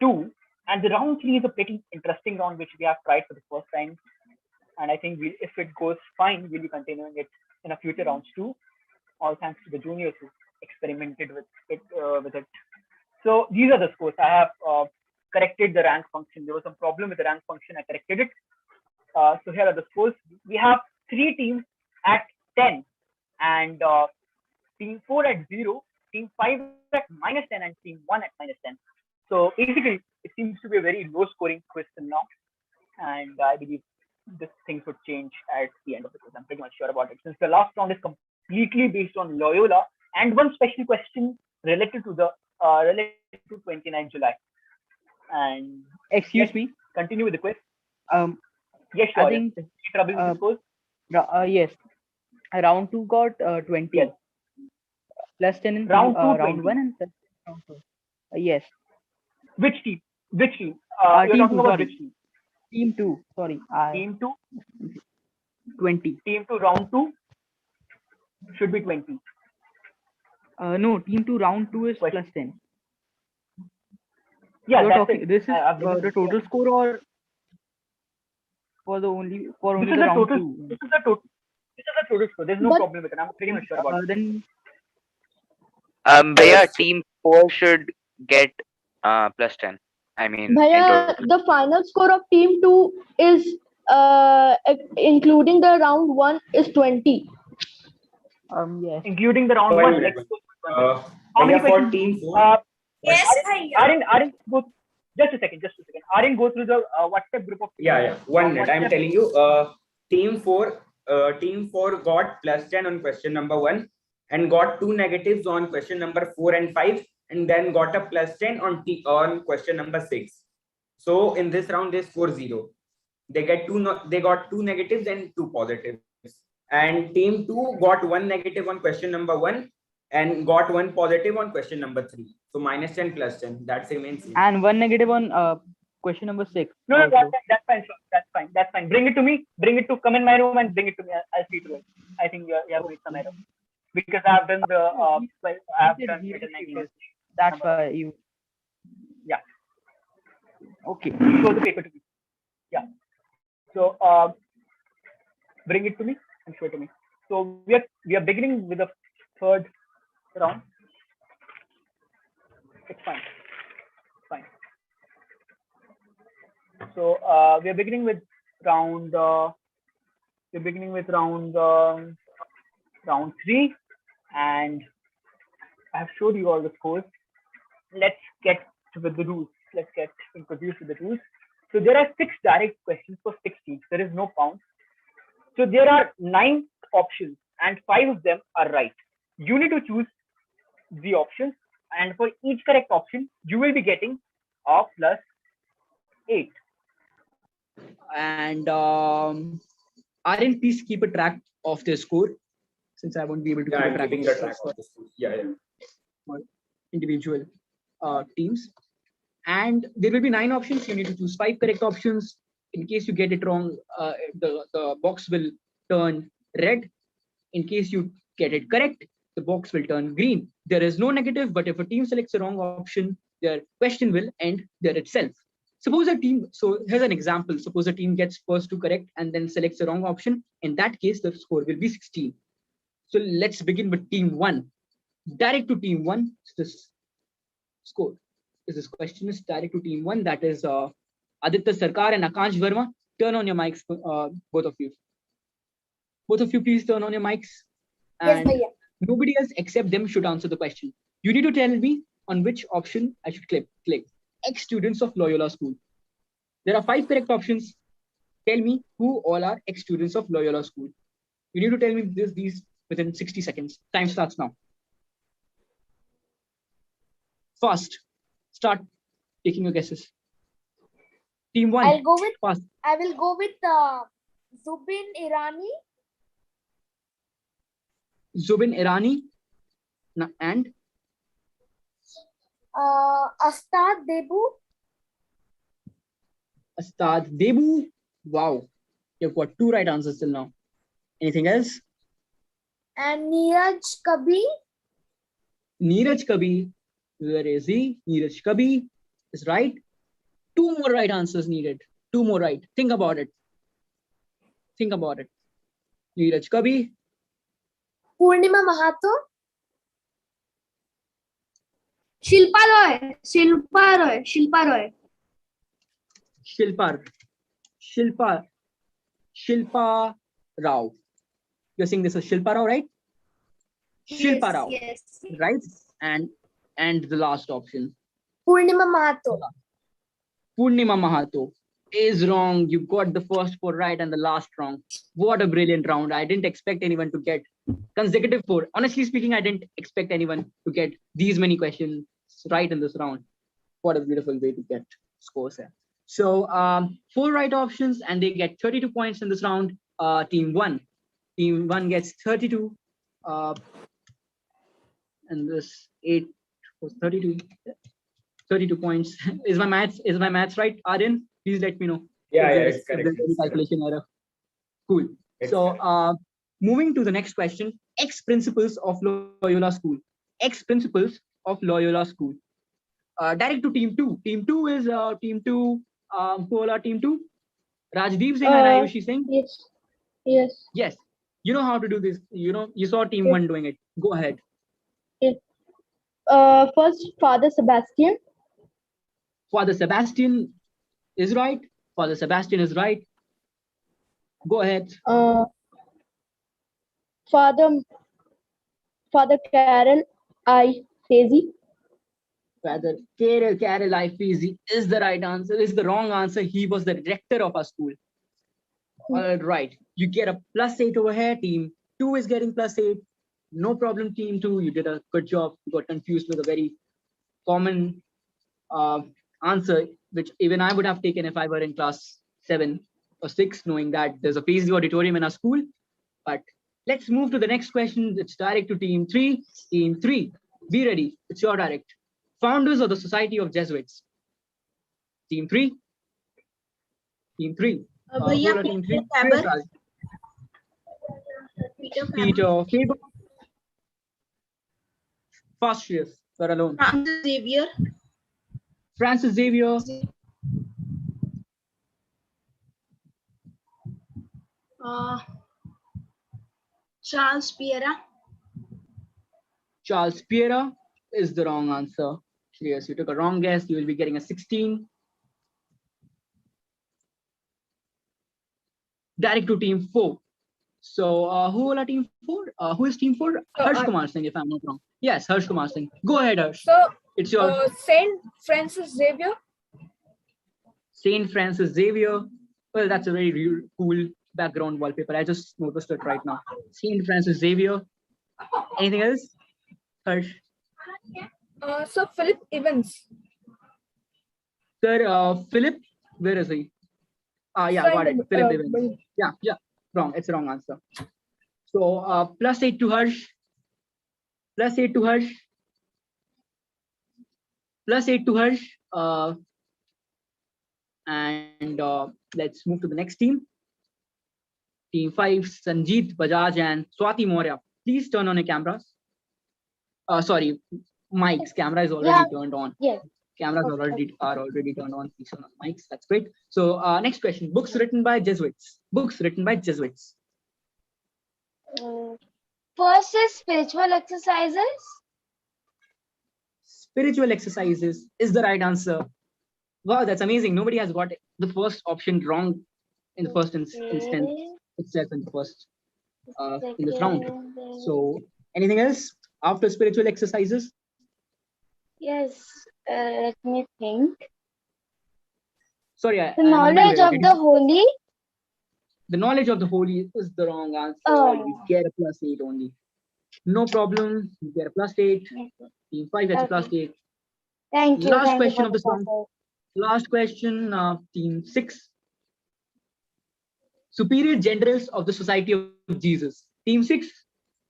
2. And the round 3 is a pretty interesting round which we have tried for the first time. And I think if it goes fine, we'll be continuing it in a future rounds too. All thanks to the juniors who experimented with it. So these are the scores. I have corrected the rank function. There was some problem with the rank function. I corrected it. So here are the scores. We have 3 teams at 10 and team 4 at 0, team 5 at minus 10 and team 1 at minus 10. So basically, it seems to be a very low scoring question now. And I believe this things would change at the end of the quiz. I'm pretty much sure about it. Since the last round is completely based on Loyola and one special question related to 29 July. And Excuse me. Continue with the quiz. Yes, sure. I think yes. Round 2 got 20. Yes. Plus 10 in round 2, round 1 and round 2. Yes. Which team? You're team talking 2, about sorry. which team? Team 2, sorry. Team 2? 20. Team 2 round 2 should be 20. No, team 2 round 2 is plus 10. Yeah, You're that's talking, it. this is the total score or for only the round 2? This is the total score. There's no problem with it. I'm pretty much sure about it. Then Bhaiya, team 4 should get plus 10. I mean, Bhaiya, the final score of team 2 is including the round 1 is 20. Yes. Including the round 1. Let's go. How many for team 4? Yes, Aryan, just a second. Aryan, go through the WhatsApp group of. Yeah. 1 minute. I'm telling you. Team 4 got plus 10 on question number 1 and got 2 negatives on question number 4 and 5, and then got a plus 10 on question number 6. So in this round they score 0. They got 2 negatives and 2 positives. And team 2 got 1 negative on question number 1 and got 1 positive on question number 3. So minus 10 plus 10. That remains same. And 1 negative on question number 6. No, that's fine. That's fine. Bring it to me. Come in my room and bring it to me. I'll see to it. I think you have made some error because I have done the That's why you. Yeah. Okay. Show the paper to me. Yeah. So bring it to me and show it to me. So we are beginning with the third round. It's fine. So we are beginning with round. Round 3, and I have showed you all the scores. Let's get with the rules. Let's get introduced to the rules. So there are 6 direct questions for 6 teams. There is no pound. So there are 9 options, and 5 of them are right. You need to choose the options, and for each correct option, you will be getting a plus 8. And Aryan, please keep a track of the score, since I won't be able to keep a track of the score. Yeah. Individual teams. And there will be 9 options. You need to choose 5 correct options. In case you get it wrong, the box will turn red. In case you get it correct, the box will turn green. There is no negative, but if a team selects the wrong option, their question will end there itself. Suppose so here's an example. Suppose a team gets first 2 correct and then selects the wrong option. In that case, the score will be 16. So let's begin with team 1. Direct to team 1, this score. This question is direct to team 1. That is Aditya Sarkar and Akansh Verma, turn on your mics, both of you. Both of you, please turn on your mics. Yes, And bhaiya. nobody else except them should answer the question. You need to tell me on which option I should click. Ex-students of Loyola School. There are 5 correct options. Tell me who all are ex-students of Loyola School. You need to tell me these within 60 seconds. Time starts now. Fast. Start taking your guesses. Team 1. I will go with Zubin Irani. Zubin Irani and Astad Debu. Astad Debu. Wow. You've got 2 right answers till now. Anything else? And Neeraj Kabi. Neeraj Kabi. Where is he? Neeraj Kabi is right. 2 more right answers needed. 2 more right. Think about it. Think about it. Neeraj Kabi. Purnima Mahato. Shilpa Roy. Shilpa Rao. You're saying this is Shilpa Rao, right? Shilpa Rao. Yes. Right? And the last option. Purnima Mahato. Purnima Mahato is wrong. You got the first 4 right and the last wrong. What a brilliant round. I didn't expect anyone to get consecutive 4. Honestly speaking, I didn't expect anyone to get these many questions right in this round. What a beautiful way to get scores here. So 4 right options and they get 32 points in this round. Team 1 gets 32. And this 8 was 32. 32 points. Is my maths right? Aryan, please let me know. Yeah, if it's correct. there's any calculation error. Cool. So moving to the next question. Ex-principals of Loyola School. Ex-principals of Loyola School. Direct to team 2. Team 2 is team 2. Who all are team 2? Rajdeep Singh and Ayushi Singh. Yes. You know how to do this. You saw team 1 doing it. Go ahead. First, Father Sebastian. Father Sebastian is right. Father Sebastian is right. Go ahead. Father Carol I. Fezi. Father Carol I. Fezi is the right answer. Is the wrong answer. He was the director of our school. All right. You get a +8 over here. Team 2 is getting +8. No problem, team 2. You did a good job. You got confused with a very common answer, which even I would have taken if I were in class 7 or 6, knowing that there's a Paisley auditorium in our school. But let's move to the next question. It's direct to team 3. Team 3, be ready. It's your direct. Founders of the Society of Jesuits. Team 3. Team 3. Team 3. Peter Faber. Fast, Shreyas. You're alone. Francis Xavier. Charles Piera. Charles Piera is the wrong answer. Shreyas, you took a wrong guess. You will be getting a 16. Direct to team 4. So who will are team 4? Who is team 4? Harsh Kumar Singh, if I'm not wrong. Yes, Harsh Kumar Singh. Go ahead, Harsh. So it's your Saint Francis Xavier. Saint Francis Xavier. Well, that's a very cool background wallpaper. I just noticed it right now. Saint Francis Xavier. Anything else? Harsh. Sir Philip Evans. Sir Philip, where is he? Yeah, got it. Philip Evans. Yeah. Wrong. It's the wrong answer. So +8 to Harsh. +8 to Harsh. +8 to Harsh. And let's move to the next team. Team 5, Sanjeet Bajaj and Swati Maurya. Please turn on your cameras. Sorry, mics. Camera is already turned on. Yes. Cameras are already turned on. Please turn on mics. That's great. So next question. Books written by Jesuits. Books written by Jesuits. First is spiritual exercises. Spiritual exercises is the right answer. Wow, that's amazing. Nobody has got the first option wrong in the first instance itself in the first in this round. So anything else after spiritual exercises? Yes, let me think. Sorry, The I'm unable to knowledge hear of you. the holy. The knowledge of the holy is the wrong answer. Oh. You get a +8 only. No problem. You get a +8. Team 5 gets a +8. Thank you. Last Thank you question for of the this round. support. Last question, Team 6. Superior generals of the Society of Jesus. Team 6,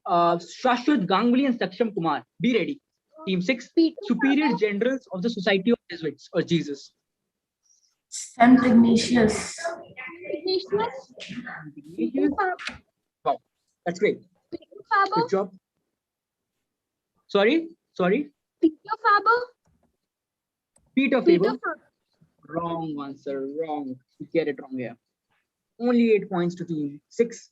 Shashwat Ganguly and Saksham Kumar. Be ready. Team 6, superior generals of the Society of Jesuits or Jesus. Saint Ignatius. Ignatius. Wow, that's great. Good job. Sorry. Peter Faber. Peter Faber. Wrong answer. Wrong. You get it wrong here. Only 8 points to Team 6.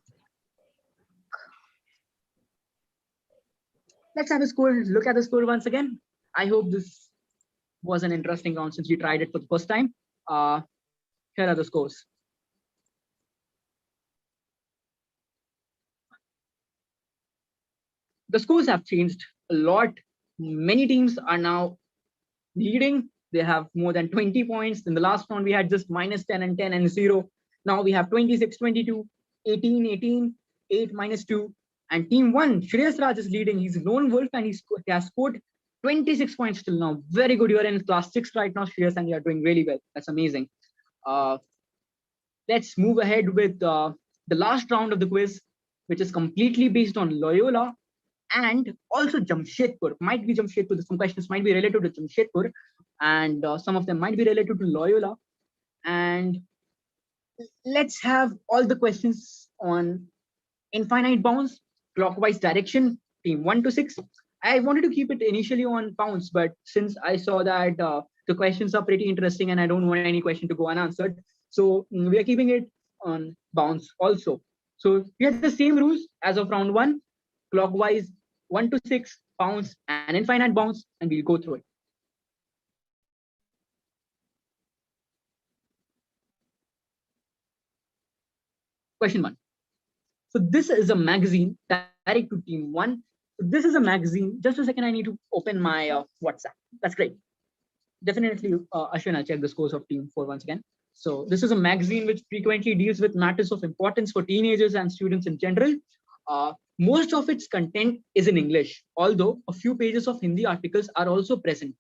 Let's have a score. Look at the score once again. I hope this was an interesting round since we tried it for the first time. Here are the scores. The scores have changed a lot. Many teams are now leading. They have more than 20 points. In the last round, we had just -10 and 10 and 0. Now we have 26, 22, 18, 18, 8, -2. And team 1, Shreyas Raj is leading. He's a lone wolf and he has scored 26 points till now. Very good. You're in class 6 right now, Shreyas, and you're doing really well. That's amazing. Let's move ahead with the last round of the quiz, which is completely based on Loyola and also Jamshedpur. Might be Jamshedpur. Some questions might be related to Jamshedpur, and some of them might be related to Loyola. And let's have all the questions on infinite bounds, clockwise direction, team 1 to 6. I wanted to keep it initially on bounds, but since I saw that the questions are pretty interesting and I don't want any question to go unanswered, so we are keeping it on bounds also. So we have the same rules as of round 1, clockwise 1 to 6, bounds and infinite bounds, and we'll go through it. Question 1. So this is a magazine direct to team 1. So this is a magazine. Just a second, I need to open my WhatsApp. That's great. Definitely, Ashwin, I'll check the scores of team 4 once again. So this is a magazine which frequently deals with matters of importance for teenagers and students in general. Most of its content is in English, although a few pages of Hindi articles are also present.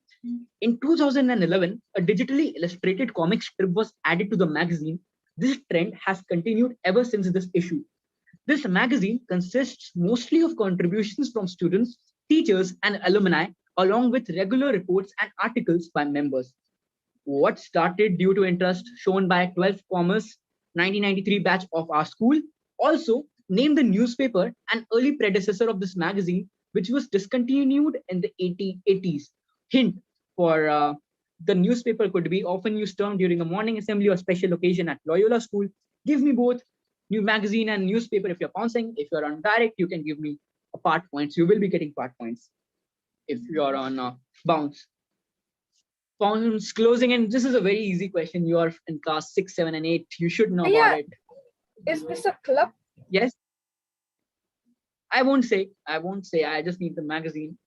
In 2011, a digitally illustrated comic strip was added to the magazine. This trend has continued ever since this issue. This magazine consists mostly of contributions from students, teachers, and alumni, along with regular reports and articles by members. What started due to interest shown by 12th Commerce 1993 batch of our school also named the newspaper an early predecessor of this magazine, which was discontinued in the 80s. Hint for the newspaper could be often used term during a morning assembly or special occasion at Loyola School. Give me both new magazine and newspaper if you're bouncing. If you're on direct, you can give me a part points. You will be getting part points if you're on bounce. Bounce closing, and this is a very easy question. You are in class 6, 7, and 8. You should know about it. Is this a club? Yes. I won't say. I just need the magazine.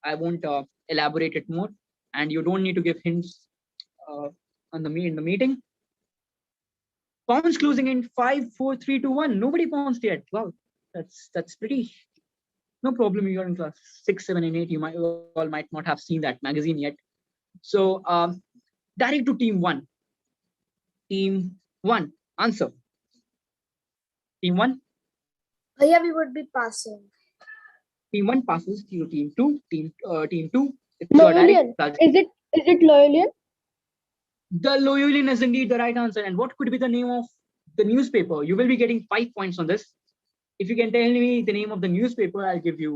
I won't elaborate it more, and you don't need to give hints in the meeting. Pounds closing in 5, 4, 3, 2, 1. Nobody pounced yet. Wow, that's pretty. No problem. You're in class 6, 7, and 8. You all might not have seen that magazine yet. So direct to team 1. Team 1. Answer. Team 1. Yeah, we would be passing. Team 1 passes to team 2. Team 2. Loyolian. Is it Loyolian? The Loyolian is indeed the right answer. And what could be the name of the newspaper? You will be getting 5 points on this. If you can tell me the name of the newspaper, I'll give you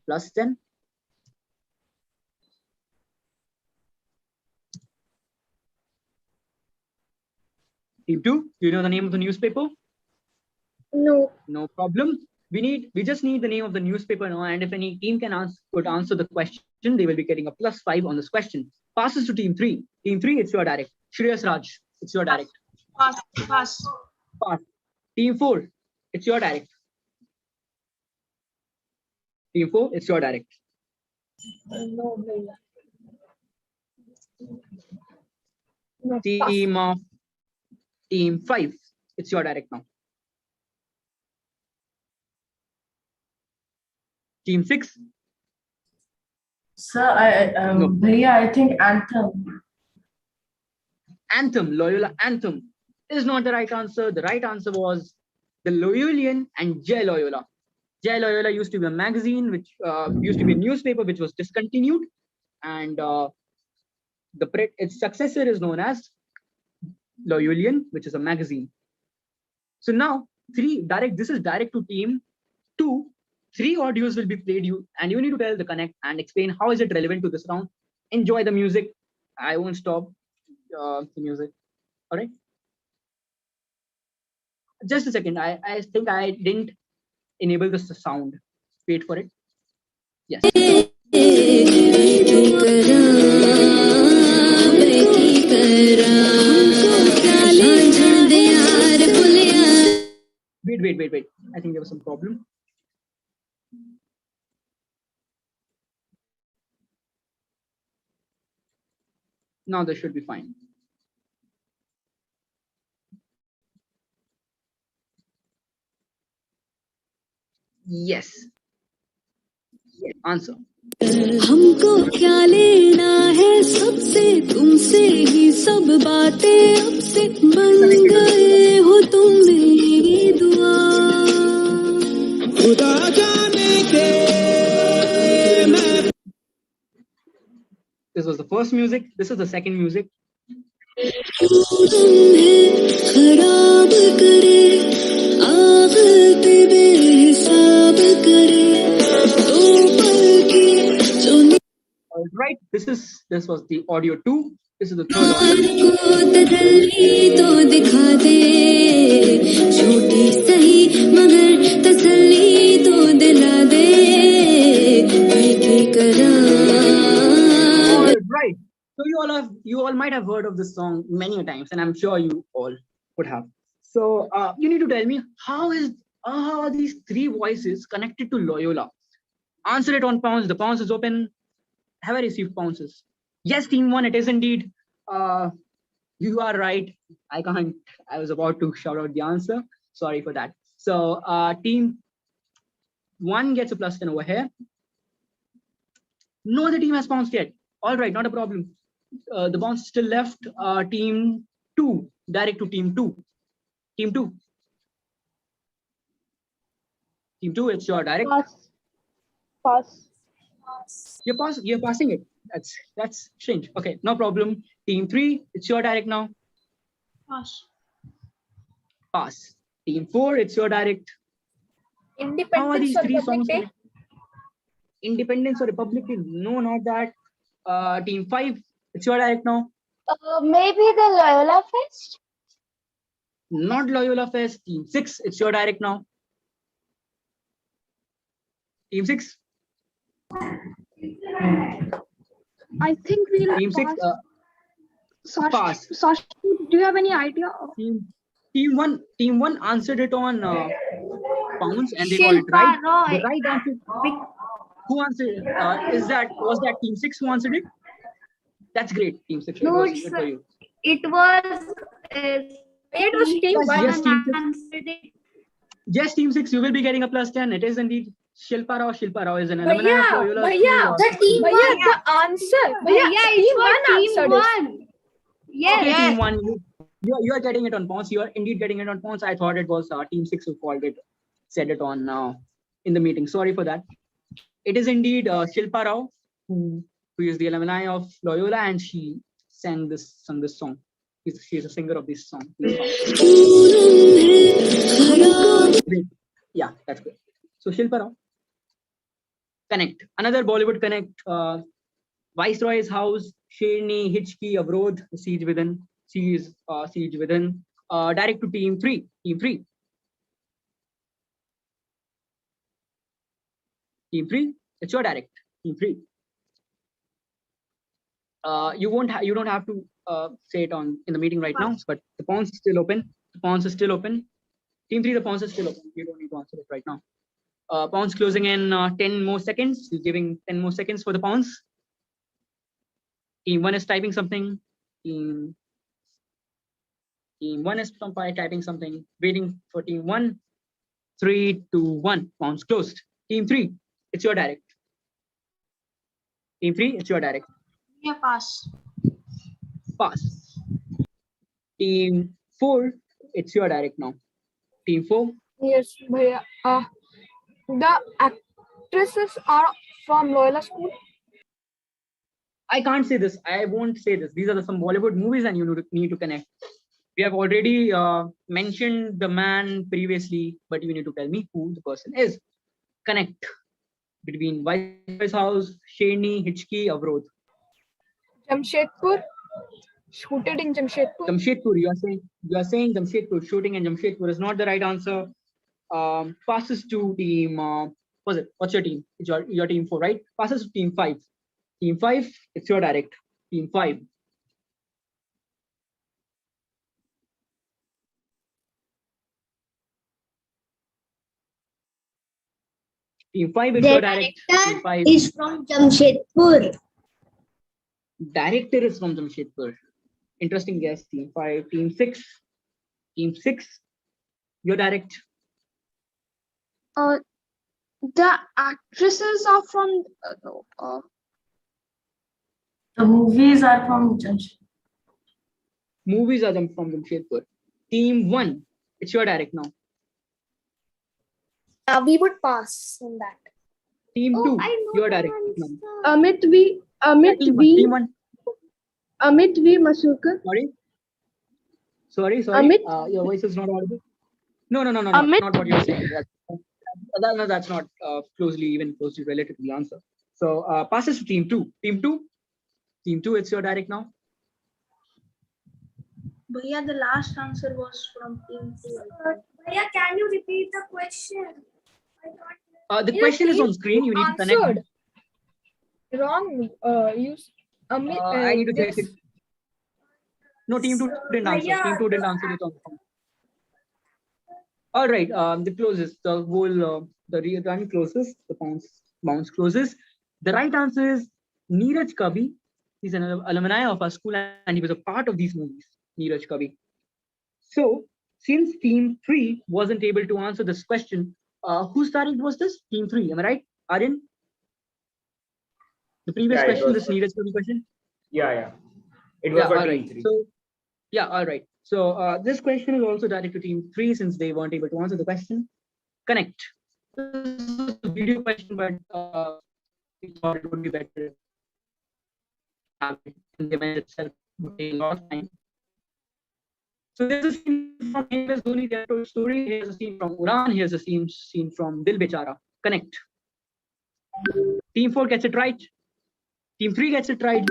+10. Team 2, do you know the name of the newspaper? No. No problem. We just need the name of the newspaper now, and if any team could answer the question, they will be getting a +5 on this question. Passes to team 3. Team 3, it's your direct. Shreyas Raj, it's your direct. Pass. Pass. Pass. Team 4, it's your direct. Team 4, it's your direct. No, Bhaiya. No, pass. Team 5, it's your direct now. Team 6. Sir, No. Bhaiya, I think Anthem. Anthem, Loyola Anthem is not the right answer. The right answer was the Loyolian and Jai Loyola. Jai Loyola used to be a magazine, which used to be a newspaper, which was discontinued, and its successor is known as Loyolian, which is a magazine. So now this is direct to team 2. 3 audios will be played you, and you need to tell the connect and explain how is it relevant to this round. Enjoy the music. I won't stop the music. All right. Just a second. I think I didn't enable the sound. Wait for it. Yes. Wait. I think there was some problem. Now this should be fine. Yes. Answer. हमको क्या लेना है सबसे तुमसे ही सब बातें अब से बन गए हो तुम मेरी दुआ खुदा जाने के This was the first music. This is the second music. खराब करे आफते बेहिसाब करे तो पल की जो All right, this was the audio 2. This is the third audio. तो दिखा दे छोटी सही मगर तसल्ली तो दिला दे All right. So you all might have heard of this song many times, and I'm sure you all would have. So you need to tell me how are these 3 voices connected to Loyola? Answer it on pounds. The pounds is open. Have I received pounces? Yes, team 1, it is indeed. You are right. I was about to shout out the answer. Sorry for that. So team 1 gets a +10 over here. No other team has pounced yet. All right, not a problem. The bounce is still left. Team 2, direct to team 2. Team 2. Team 2, it's your direct. Pass. You're passing it. That's strange. Okay, no problem. Team 3, it's your direct now. Pass. Pass. Team 4, it's your direct. How are these 3 songs? Independence or Republic Day? No, not that. Team 5, it's your direct now. Maybe the Loyola Fest? Not Loyola Fest. Team 6, it's your direct now. Team 6. I think we'll Team 6. Pass. Sasha, do you have any idea? Team 1 answered it on pounds and they got it right. The right answer. Who answered? Was that Team 6 who answered it? That's great. Team 6. No, Good for you. it was Team 1. Yes, Team 6. Yes, Team 6. You will be getting a +10. It is indeed Shilpa Rao. Shilpa Rao is an alumni of Loyola. The team 1. The answer. Team 1. Yes. Okay, Team 1. You are getting it on pounds. You are indeed getting it on pounds. I thought it was Team 6 who said it on in the meeting. Sorry for that. It is indeed Shilpa Rao, who is the alumni of Loyola, and she sang this song. She is a singer of this song. Yeah, that's good. So Shilpa Rao. Connect. Another Bollywood connect. Viceroy's House, Sherni, Hitchki, Avrodh, Siege Within. Siege Within. Direct to Team 3. Team 3. Team 3, it's your direct. Team 3. You don't have to say it in the meeting right now, but the pawns is still open. The pawns is still open. Team 3, the pawns is still open. You don't need to answer it right now. Pawns closing in 10 more seconds. Giving 10 more seconds for the pawns. Team 1 is typing something. Team 1 is typing something. Waiting for team 1. 3, 2, 1. Pawns closed. Team 3, it's your direct. Team 3, it's your direct. Yeah, pass. Pass. Team 4, it's your direct now. Team 4. Yes, bhaiya. The actresses are from Loyola School. I can't say this. I won't say this. These are some Bollywood movies, and you need to connect. We have already mentioned the man previously, but you need to tell me who the person is. Connect between Viceroy's House, Sherni, Hichki, Avrod. Jamshedpur. Shooted in Jamshedpur. Jamshedpur. You are saying Jamshedpur. Shooting in Jamshedpur is not the right answer. Passes to team. What's your team? It's your team 4, right? Passes to team 5. Team 5, it's your direct. Team 5. Team 5 is your direct. Team 5 is from Jamshedpur. Director is from Jamshedpur. Interesting guess. Team 5. Team 6. Team 6, your direct. The actresses are from. The movies are from Jamshedpur. Movies are from Jamshedpur. Team 1, it's your direct now. We would pass on that. Team 2, your direct now. Amit V. Team 1. Amit V. Masurkar. Sorry. Amit. Your voice is not audible. No. Amit. Not what you're saying. That's not closely related to the answer. So passes to team 2. Team 2, it's your direct now. Bhaiya, the last answer was from team 2. Bhaiya, can you repeat the question? The question is on screen. You need to connect. Wrong. I need to check it. No, team 2 didn't answer. Team 2 didn't answer it on the phone. All right. The closes. The whole the run closes. The bounce closes. The right answer is Neeraj Kavi. He's an alumni of our school, and he was a part of these movies. Neeraj Kavi. So, since team 3 wasn't able to answer this question, whose direct was this? Team 3. Am I right, Aryan? The previous question, this Neeraj Kavi question. Yeah. It was for team 3. So, yeah, all right. So this question is also directed to team 3 since they weren't able to answer the question. Connect. This is a video question, but we thought it would be better to have it in the event itself. Would take a lot of time. So there's a scene from MS Dhoni, the Untold Story. Here's a scene from Uran. Here's a scene from Dil Bechara. Connect. Team 4 gets it right. Team 3 gets it right.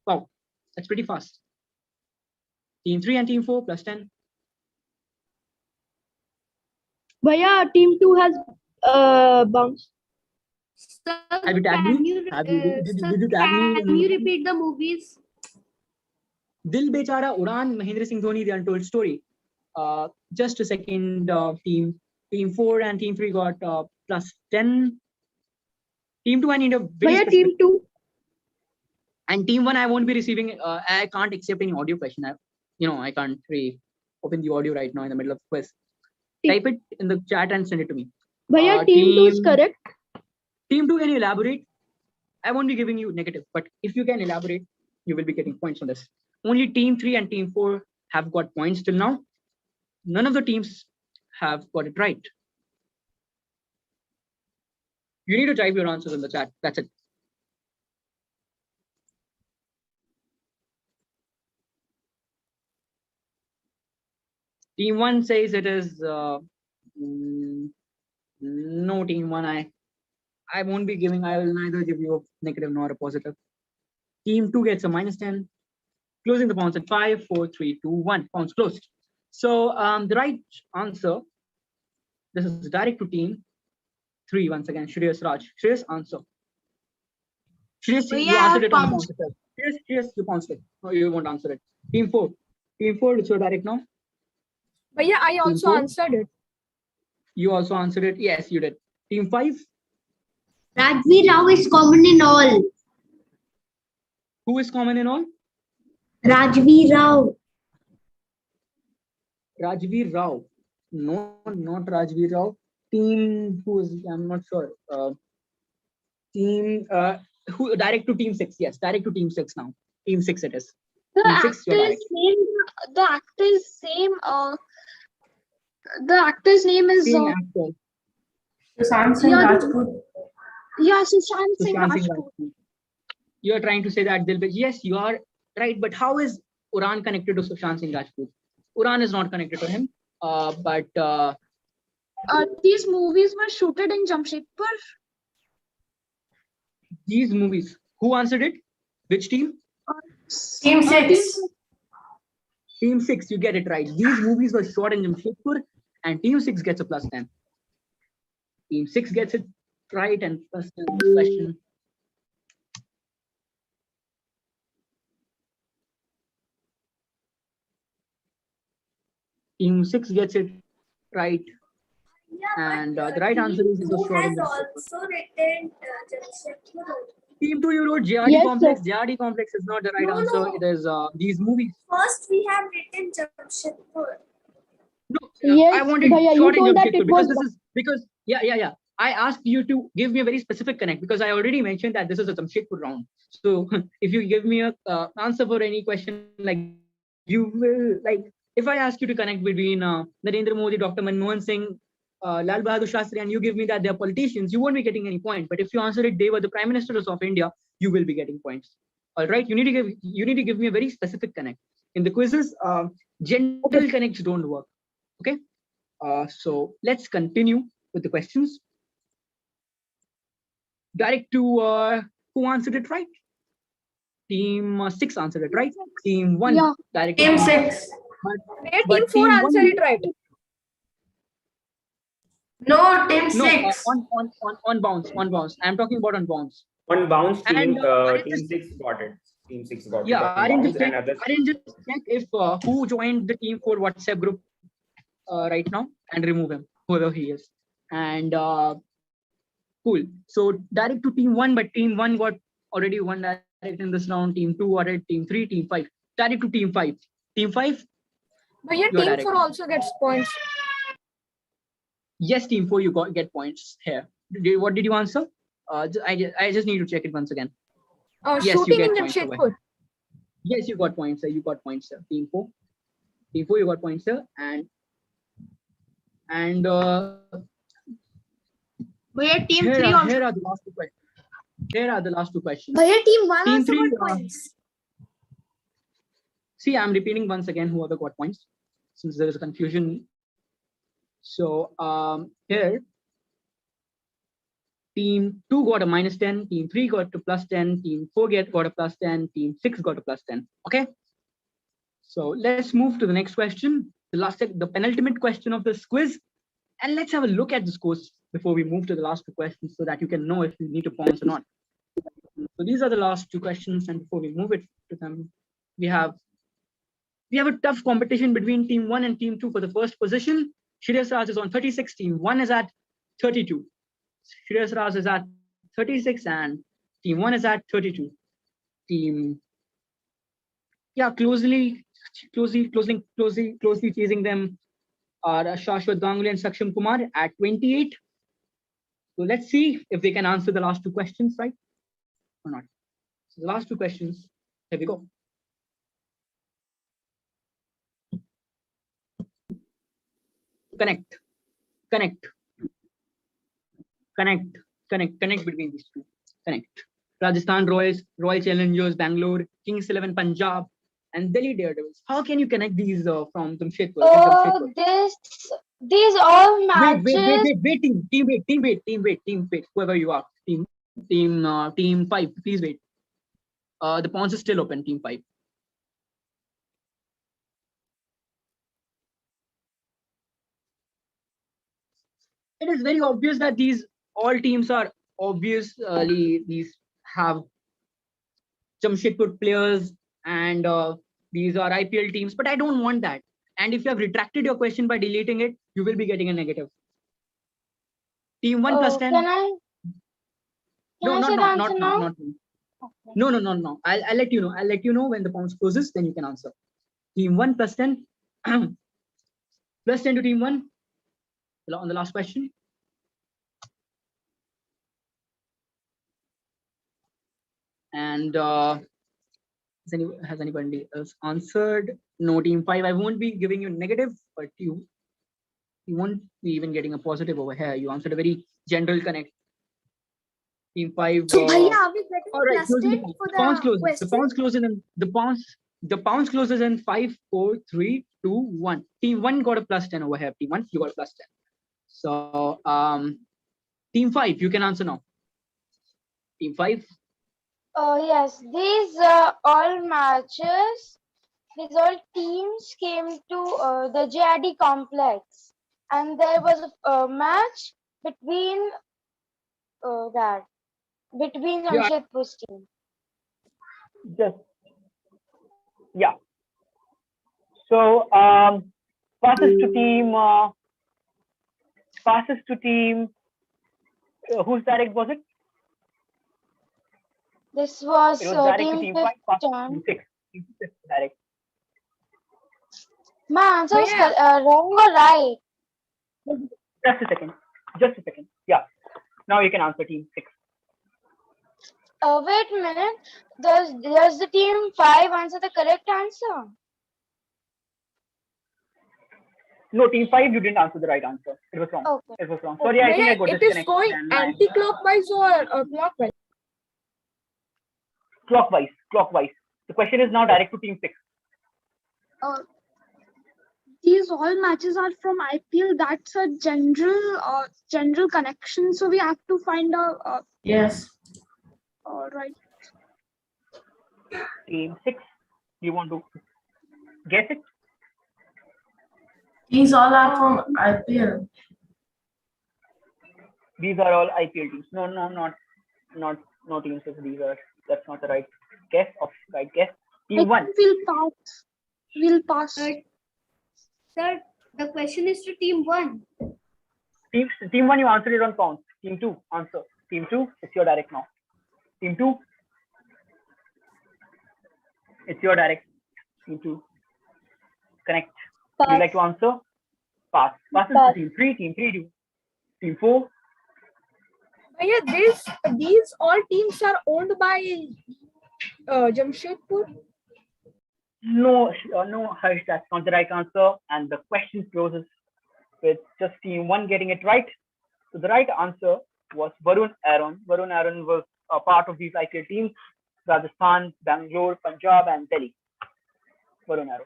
Wow, that's pretty fast. Team 3 and team 4 plus 10. Bhaiya, team 2 has bounced. Have you tagged me? Did you tag me? Can you repeat the movies? Dil Bechara, Uran, Mahendra Singh Dhoni, The Untold Story. Just a second. Team 4 and team 3 got plus 10. Team 2, I need a very Bhaiya, team 2. And team 1, I won't be receiving. I can't accept any audio question. I can't really open the audio right now in the middle of the quiz. Type it in the chat and send it to me. Bhaiya, team 2 is correct. Team 2, can you elaborate? I won't be giving you negative, but if you can elaborate, you will be getting points on this. Only team 3 and team 4 have got points till now. None of the teams have got it right. You need to type your answers in the chat. That's it. Team 1 says it is no. Team 1, I won't be giving. I will neither give you a negative nor a positive. Team 2 gets a minus 10. Closing the pounds at 5, 4, 3, 2, 1. Pounds closed. So the right answer. This is direct to team 3 once again. Shreyas Raj. Shreyas, answer. Shreyas, you answered it on the pounds itself. Yes, you answer it. No, you won't answer it. Team 4. Team 4, it's your direct now. But yeah, I Team also 4. answered it. You also answered it. Yes, you did. Team 5. Rajveer Rao is common in all. Who is common in all? Rajveer Rao. Rajveer Rao. No, not Rajveer Rao. Team, who is, I'm not sure. Team, who, direct to Team 6. Yes, direct to Team 6 now. Team 6 it is. The Team 6, you're actor's direct. name. The actor's same. The actor's name is. Same actor. Sushant Singh Yeah, Rajput. yeah, Sushant Singh Sushant Singh Rajput. Rajput. You are trying to say that Dilbit. Yes, you are right. But how is Uran connected to Sushant Singh Rajput? Uran is not connected to him. These movies were shooted in Jamshedpur. These movies. Who answered it? Which team? Team 6. Team 6, you get it right. These movies were shot in Jamshedpur, and Team 6 gets a +10. Team 6 gets it right and +10 this question. Team 6 gets it right. And the right answer is it was shot in Jamshedpur. Also written Jamshedpur. Team 2, you wrote JRD Yes, complex. sir. JRD complex is not the right No, answer. no. It is these movies. First, we have written Jamshedpur. No, Yes, I wanted Bhaiya, you short in told that Jamshedpur it because was. this is because yeah. I asked you to give me a very specific connect because I already mentioned that this is a Jamshedpur round. So if you give me a answer for any question, like you will like if I ask you to connect between Narendra Modi, Dr. Manmohan Singh, Lal Bahadur Shastri, and you give me that they're politicians, you won't be getting any point. But if you answer it, they were the prime ministers of India, you will be getting points. All right, you need to give me a very specific connect. In the quizzes, general connects don't work. Okay, so let's continue with the questions. Direct to who answered it right? Team 6 answered it right. Team 1 Yeah. direct. Team 6. But Team 4 answered it right. No, Team No, 6. on bounce. I'm talking about on bounce. On bounce, team And, team 6 got it. Team 6 got Yeah, it. I On didn't bounce just check. and others. I didn't just check if who joined the Team 4 WhatsApp group right now and remove him, whoever he is. And cool. So direct to Team 1, but Team 1 got already one direct in this round. Team 2 got it. Team 3, Team 5. Direct to Team 5. Team 5. But yeah, You're Team direct. 4 also gets points. Yes, Team 4, you get points here. What did you answer? I just need to check it once again. Yes, you Shooting get in points. Jamshedpur. Yes, you got points, sir. You got points, sir. Team 4. Team 4, you got points, sir. And But yeah, Team 3 here also. are the last two questions. Here are the last two questions. But yeah, Team 1 Team also 3, got points. see, I'm repeating once again whoever got points since there is a confusion. So here, Team 2 got a -10, Team 3 got a +10, Team 4 got a +10, Team 6 got a +10. Okay. So let's move to the next question, the penultimate question of this quiz, and let's have a look at the scores before we move to the last two questions so that you can know if you need to pause or not. So these are the last two questions, and before we move it to them, we have a tough competition between Team 1 and Team 2 for the first position. Shreyas Raj is on 36, Team 1 is at 32. Shreyas Raj is at 36 and Team 1 is at 32. Team, yeah, closely chasing them are Shashwat Ganguly and Saksham Kumar at 28. So let's see if they can answer the last two questions right or not. So the last two questions, here we go. Connect between these two. Connect. Rajasthan Royals, Royal Challengers Bangalore, Kings 11 Punjab, and Delhi Daredevils. How can you connect these from Jamshedpur? These all matches. Wait, team, whoever you are, team 5, please wait. The pawns is still open, Team 5. It is very obvious that these all teams are obviously these have Jamshedpur players and these are IPL teams, but I don't want that. And if you have retracted your question by deleting it, you will be getting a negative. Team 1 plus 10. Can I No, say the not answer now. now? Not now. No. I'll let you know. I'll let you know when the pounds closes, then you can answer. Team 1 plus 10. Plus 10 to team 1 on the last question. And has anybody else answered? No, team 5. I won't be giving you negative, but you won't be even getting a positive over here. You answered a very general connect. Team 5. So, bhaiya, are we getting all right, plus 10 for the question? The pounds closes in 5, 4, 3, 2, 1. Team 1 got a plus 10 over here. Team 1, you got a plus 10. So team 5, you can answer now. Team 5. Yes, these all matches, these all teams came to the JID complex, and there was a match between Jamshedpur's team. Yeah. So passes to team. Whose direct was it? This was, it was direct to team team 5. 5, passes to team 6. Team 6 direct. My answer was wrong or right? Just a second. Yeah. Now you can answer team 6. Wait a minute. Does the team 5 answer the correct answer? No, team 5, you didn't answer the right answer. It was wrong. Okay. It was wrong. Sorry, I think I got disconnected. It is going anti-clockwise or clockwise? Clockwise. The question is now direct to team 6. These all matches are from IPL. That's a general connection. So we have to find a. Yes. All right. Team 6. You want to guess it? These all are from IPL. These are all IPL teams. No, not team 6. That's not the right guess. Team 1. We'll pass. Sir, the question is to team 1. Team 1, you answered it on pounds. Team 2, answer. Team 2, it's your direct now. Team 2, it's your direct. Team 2, connect. Would you like to answer? Pass. Passes to team 3. Team 3 do. Team 4. Yeah, these all teams are owned by Jamshedpur. No, Harsh, that's not the right answer. And the question closes with just team 1 getting it right. So the right answer was Varun Aaron. Varun Aaron was a part of these IPL teams: Rajasthan, Bangalore, Punjab, and Delhi. Varun Aaron.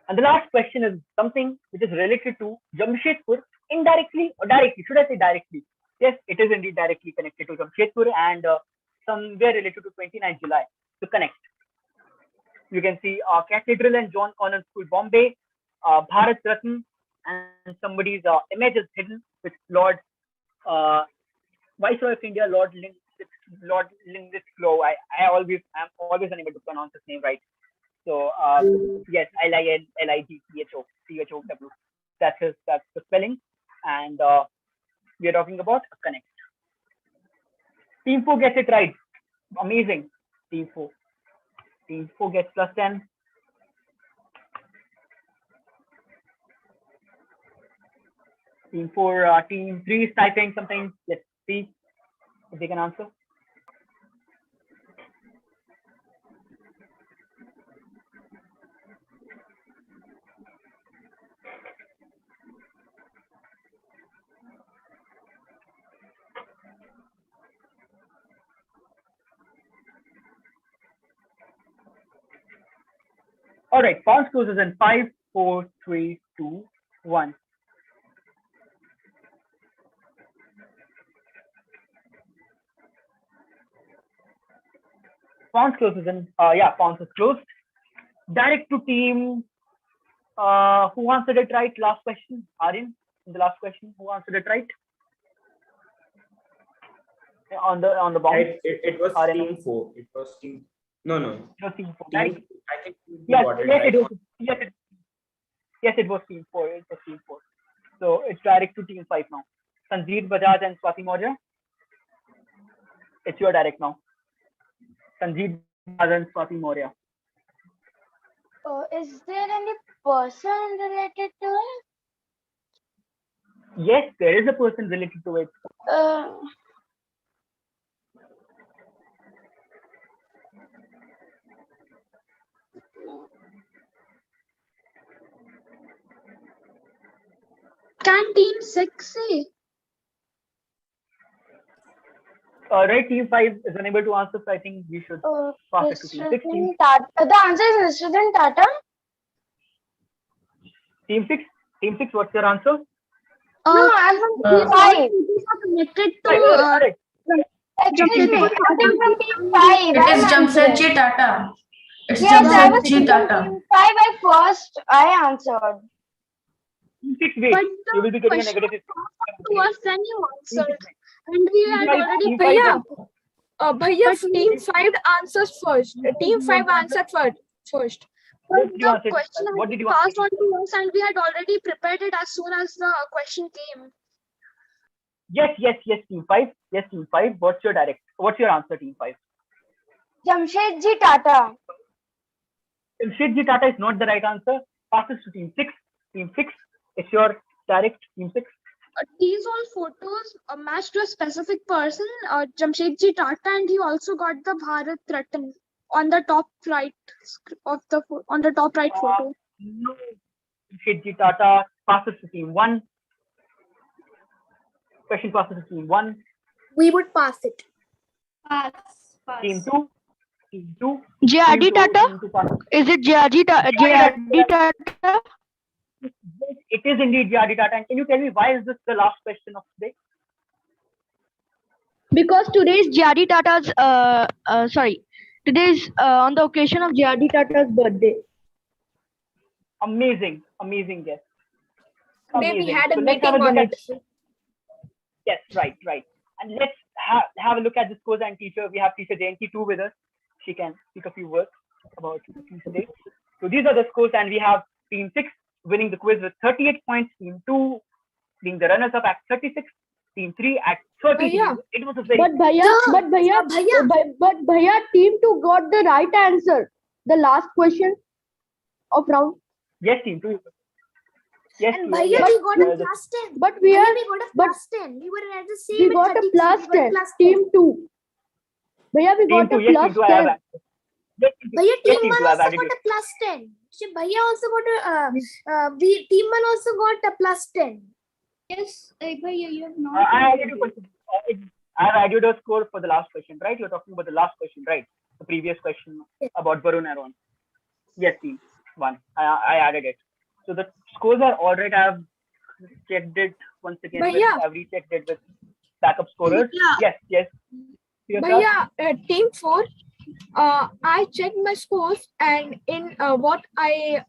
And the last question is something which is related to Jamshedpur indirectly or directly. Should I say directly? Yes, it is indeed directly connected to Jamshedpur and somewhere related to 29th July to connect. You can see Cathedral and John Connon School, Bombay, Bharat Ratna, and somebody's image is hidden with Lord Viceroy of India, Lord Linlithgow. I'm always unable to pronounce his name right. So yes, Linlithgow. That's the spelling, and we are talking about a connect. Team 4 gets it right. Amazing. Team 4. Team 4 gets plus 10. Team 4, team 3 is typing something. Let's see if they can answer. All right, pause closes in 5, 4, 3, 2, 1. Pause closes in, pause is closed. Direct to team, who answered it right? Last question, Aryan, in the last question, who answered it right? On the bounce. It was Aryan. team 4. It was team No, no. It was team 4, Team, right? I think you Yes, got it yes, right. it was. Yes, it was team 4. It was team 4. So it's direct to team 5 now. Sanjeev Bajaj and Swati Maurya. It's your direct now. Sanjeev Bajaj and Swati Maurya. Is there any person related to it? Yes, there is a person related to it. Can team 6 say? Right, team 5 is unable to answer, so I think we should pass it to team 6. The answer is Nisriddin Tata. Team 6? Team 6, what's your answer? No, I'm from team 5. Connected to Correct. Excuse me, I'm from team 5. It is Jamshedji Tata. It's Yes, I was Jamshedji from Tata. team 5 I answered. Team 6, wait. You will be getting a negative. To us, then you answered. And we had already Team 5, Bhaiya, team 5 answers first. Team 5 answered first. But What did you the answer? question What had did been you answer? passed on to us, and we had already prepared it as soon as the question came. Yes, team 5. Yes, team 5. What's your direct? What's your answer, team 5? Jamshedji Tata. Jamshedji Tata is not the right answer. Passes to team 6. Team 6, it's your direct, team 6. These all photos matched to a specific person, Jamshedji Tata, and he also got the Bharat Ratan on the top right of the photo. No, Jamshedji Tata passes to team 1. Question passes to team 1. We would pass it. Pass. Team 2. Team 2. JRD Tata? Is it JRD Tata? It is indeed JRD Tata. And can you tell me why is this the last question of today? Because today is JRD Tata's, today is on the occasion of JRD Tata's birthday. Amazing guess. We had a So let's meeting have a look on at it. this. Yes, right. And let's have a look at the scores and teacher. We have teacher Jayanti 2 with us. She can speak a few words about today. So these are the scores, and we have team 6 winning the quiz with 38 points, team 2 being the runners up at 36, team 3 at 33. Bhaiya. It was a very But Bhaiya, team 2 got the right answer. The last question of round. Yes, team 2. Yes, And team Bhaiya, yes. we got a plus 10. But we Bhaiya, are, we got a but plus 10. We were at the same. we got a plus 10. Team 2. Bhaiya, we got a Yes, plus team 2 I have 10. answered. Yes, team 2. Bhaiya, Yes, team team 2 1 I have also added got it. a plus 10. Bhaiya also got team 1 also got a plus 10. Yes, Bhaiya, you have not. I have added a score for the last question, right? You're talking about the last question, right? The previous question about Varun Aaron. Yes, team 1. I added it. So the scores are all right. I have checked it once again. I've rechecked it with backup scorers. Yes. Bhaiya, team 4, I checked my scores, and in what I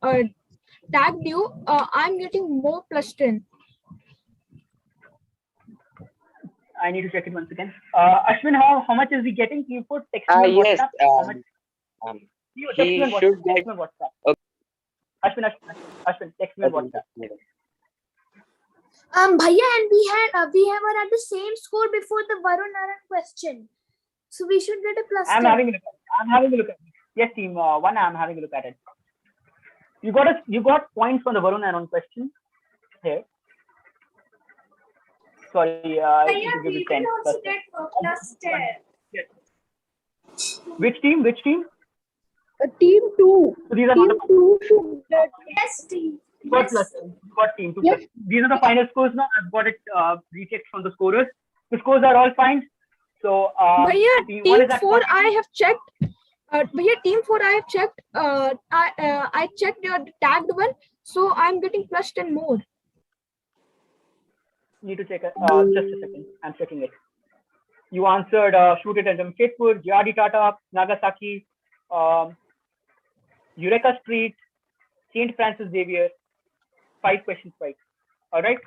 tagged you, I'm getting more plus 10. I need to check it once again. Ashwin, how much is he getting? Team 4, text me on Yes. WhatsApp. How much? He should get. Text me on WhatsApp. Okay. Ashwin, text me on WhatsApp. Bhaiya, and we were at the same score before the Varun Aaron question. So we should get a plus 10. I'm having a look at it. Yes, team 1, I'm having a look at it. You got points for the Varun Aaron question here. Sorry, I need to give you 10. Also get plus 10. Yes. Which team? Team 2. So these are Team not 2 should get. Yes, team. you got plus. You got team 2 Yes. plus. These are the final scores now. I've got it rechecked from the scorers. The scores are all fine. So Bhaiya, team 1 team is at 4 40. I have checked. Bhaiya, team 4 I have checked. I checked your tagged one, so I'm getting plus 10 more. Need to check it. Just a second. I'm checking it. You answered Shoot It at Jamshedpur, JRD Tata, Nagasaki, Eureka Street, St. Francis Xavier. 5 questions right. All right.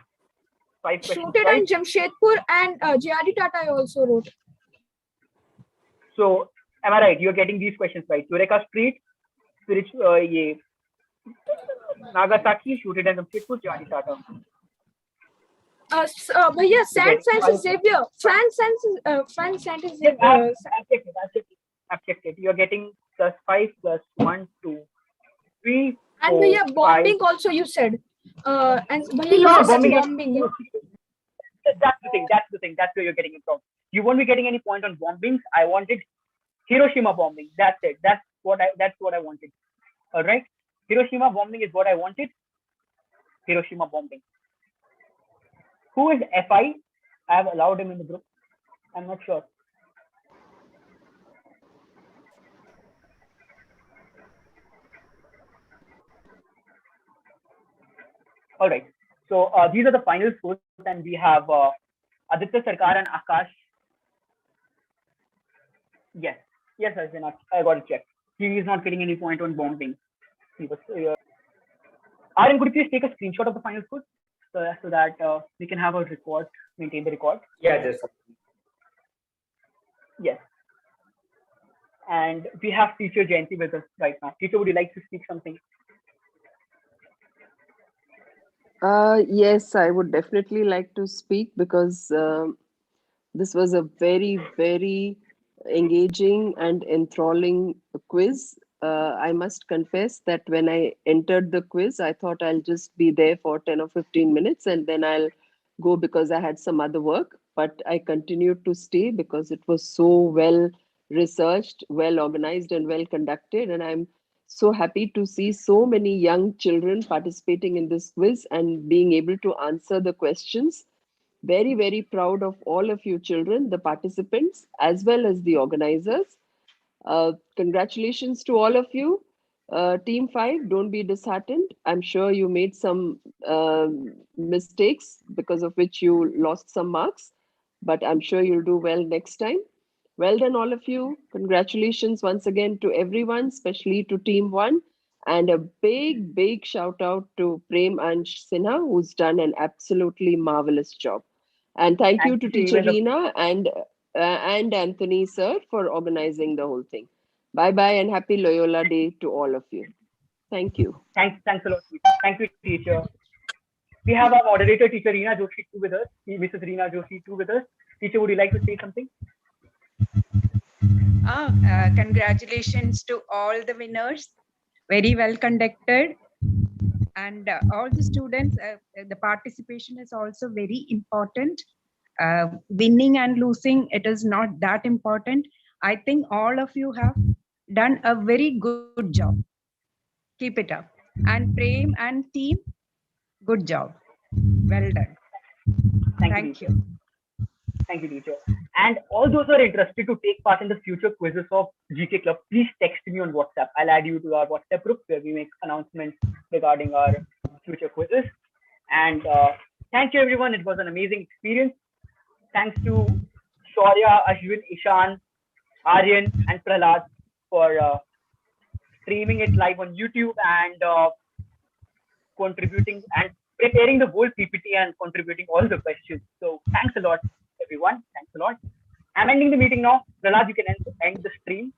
5 questions Shoot It right. and Jamshedpur and JRD Tata I also wrote. So Am I right? You're getting these questions right. Eureka Street, ye, Nagasaki, Shoot It and Jamshedpur, Jani Tata. Bhaiya, Saint getting Francis Xavier. France Francis Yes, Xavier. I've checked it. You're getting +5 +1, 2, 3, And 4, Bhaiya, 5. bombing also you said. And Bhaiya, you No, said bombing. bombing. That's the thing. That's where you're getting it from. You won't be getting any point on bombings. I wanted Hiroshima bombing. That's it. That's what I wanted. All right. Hiroshima bombing is what I wanted. Hiroshima bombing. Who is FI? I have allowed him in the group. I'm not sure. All right. So these are the final scores, and we have Aditya Sarkar and Akash. Yes, I got it checked. He is not getting any point on bombing. He was. Aaron, could you please take a screenshot of the final score so that we can have a record, maintain the record? Yeah, just. Yes. And we have teacher Jayanti with us right now. Teacher, would you like to speak something? Yes, I would definitely like to speak because this was a very, very engaging and enthralling quiz. I must confess that when I entered the quiz, I thought I'll just be there for 10 or 15 minutes and then I'll go because I had some other work. But I continued to stay because it was so well researched, well organized, and well conducted. And I'm so happy to see so many young children participating in this quiz and being able to answer the questions. Very, very proud of all of you children, the participants, as well as the organizers. Congratulations to all of you. Team 5, don't be disheartened. I'm sure you made some mistakes because of which you lost some marks, but I'm sure you'll do well next time. Well done, all of you. Congratulations once again to everyone, especially to Team 1. And a big, big shout out to Prem and Sinha, who's done an absolutely marvelous job. And thank you to Teacher Reena and Anthony, sir, for organizing the whole thing. Bye-bye and happy Loyola Day to all of you. Thank you. Thanks a lot. Thank you, teacher. We have our moderator, teacher Reena Joshi, too with us. Mrs. Reena Joshi, too with us. Teacher, would you like to say something? Congratulations to all the winners. Very well conducted. And all the students, the participation is also very important. Winning and losing, it is not that important. I think all of you have done a very good job. Keep it up. And Prem and team, good job. Well done. Thank you. Thank you, teacher. And all those who are interested to take part in the future quizzes of GK Club, please text me on WhatsApp. I'll add you to our WhatsApp group where we make announcements regarding our future quizzes. And thank you, everyone. It was an amazing experience. Thanks to Shaurya, Ashwin, Ishan, Aryan, and Prahlad for streaming it live on YouTube and contributing and preparing the whole PPT and contributing all the questions. So thanks a lot, everyone. Thanks a lot. I'm ending the meeting now. Prahlad, you can end the stream.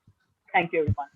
Thank you, everyone.